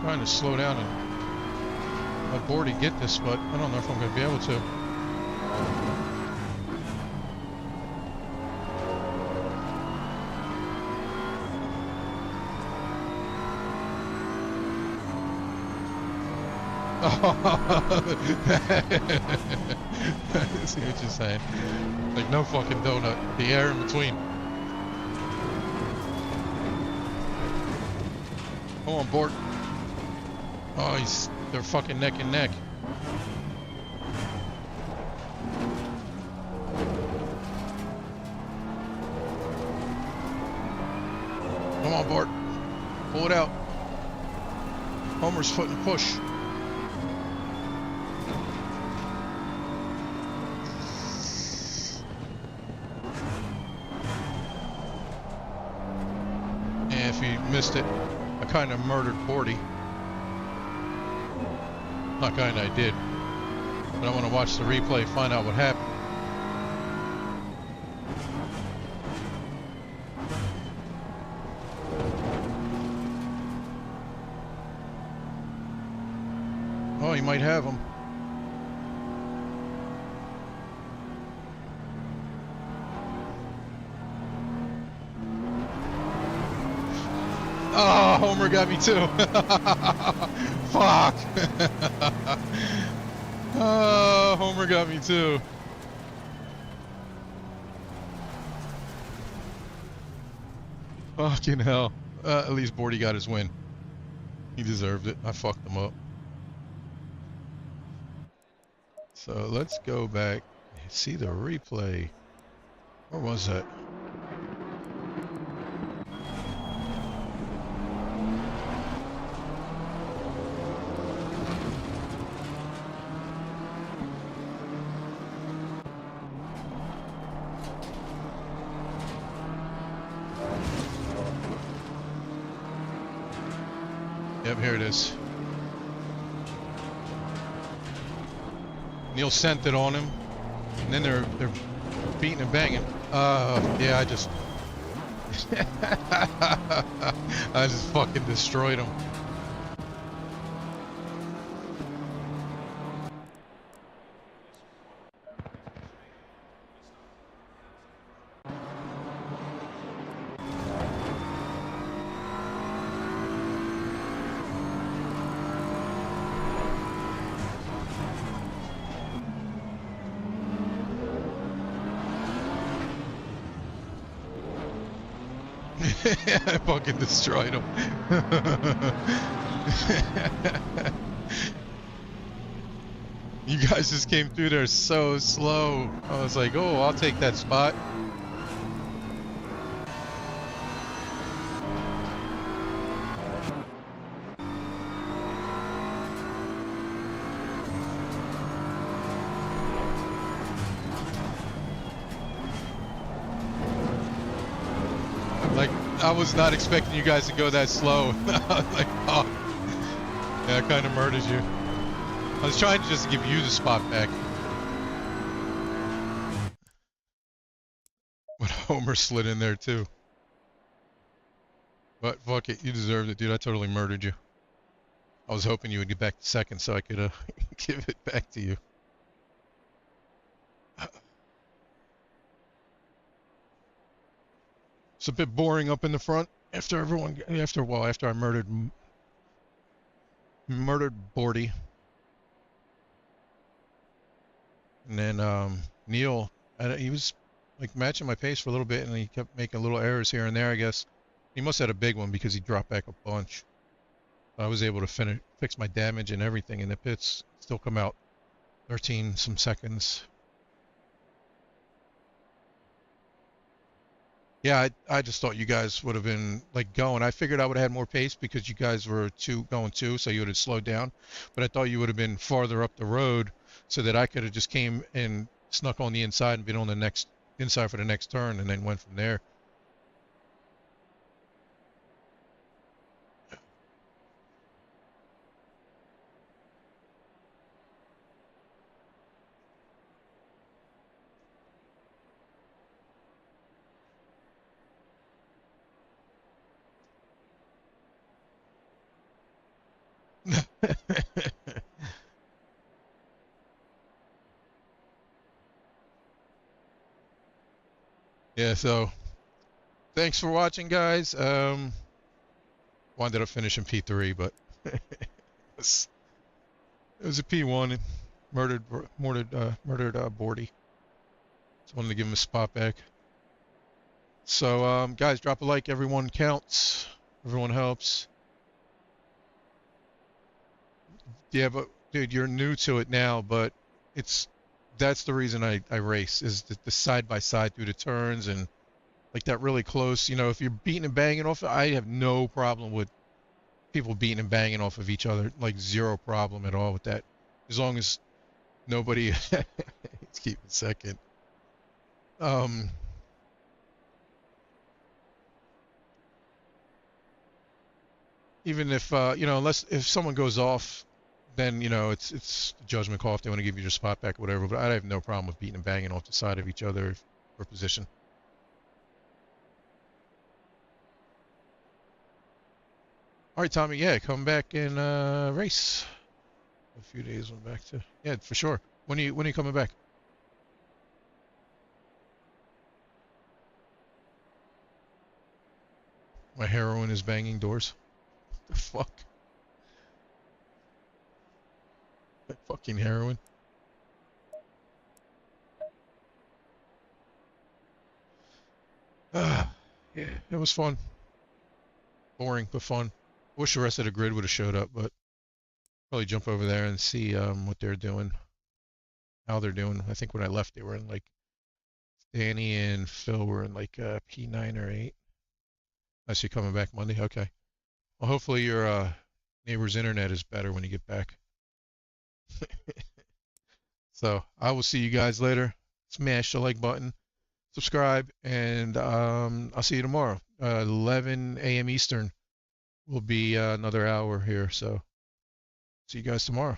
Trying to slow down and let Bordy get this, but I don't know if I'm going to be able to. I see what you're saying. Like, no fucking donut. The air in between. Come on, Bort. Oh, they're fucking neck and neck. Come on, Bort. Pull it out. Homer's foot and push. And if you missed it, I kind of murdered Bordy. Not kind of, I did. But I want to watch the replay, find out what happened. Oh, he might have him. Oh, Homer got me too. Fuck. Oh, Homer got me too. Fucking hell. At least Bordy got his win. He deserved it. I fucked him up. So let's go back and see the replay. Where was that? Yep, here it is. Neil sent it on him, and then they're beating and banging. Yeah, I just fucking destroyed him. I fucking destroyed him. You guys just came through there so slow. I was like, oh, I'll take that spot. Like, I was not expecting you guys to go that slow. Like, oh, yeah, I kind of murdered you. I was trying to just give you the spot back. But Homer slid in there too. But fuck it, you deserved it, dude. I totally murdered you. I was hoping you would get back to second so I could give it back to you. It's a bit boring up in the front after I murdered Bordy. And then Neil, he was like matching my pace for a little bit, and he kept making little errors here and there, I guess. He must have had a big one because he dropped back a bunch. I was able to fix my damage and everything in the pits, still come out 13 some seconds. Yeah, I just thought you guys would have been like going. I figured I would have had more pace because you guys were going two, so you would have slowed down. But I thought you would have been farther up the road so that I could have just came and snuck on the inside and been on the next inside for the next turn and then went from there. Yeah, so thanks for watching, guys. Wound up finishing P3, but it was a P1 and murdered Bordy. Just wanted to give him a spot back. So guys, drop a like. Everyone counts. Everyone helps. Yeah, but dude, you're new to it now, but that's the reason I race is the side by side through the turns and like that really close. You know, if you're beating and banging off, I have no problem with people beating and banging off of each other. Like zero problem at all with that, as long as nobody. Let's keep it second. Even if unless if someone goes off, then it's a judgment call if they want to give you your spot back or whatever. But I have no problem with beating and banging off the side of each other for position. All right, Tommy. Yeah, come back and race. A few days went back to. Yeah, for sure. When are you coming back? My heroin is banging doors. The fuck? That fucking heroin. Yeah, it was fun. Boring, but fun. Wish the rest of the grid would have showed up, but probably jump over there and see what they're doing, how they're doing. I think when I left, they were in like Danny and Phil were in like P9 or 8. I see you coming back Monday. Okay. Well, hopefully your neighbor's internet is better when you get back. So I will see you guys later. Smash the like button, subscribe, and I'll see you tomorrow. 11 a.m. Eastern will be another hour here. So see you guys tomorrow.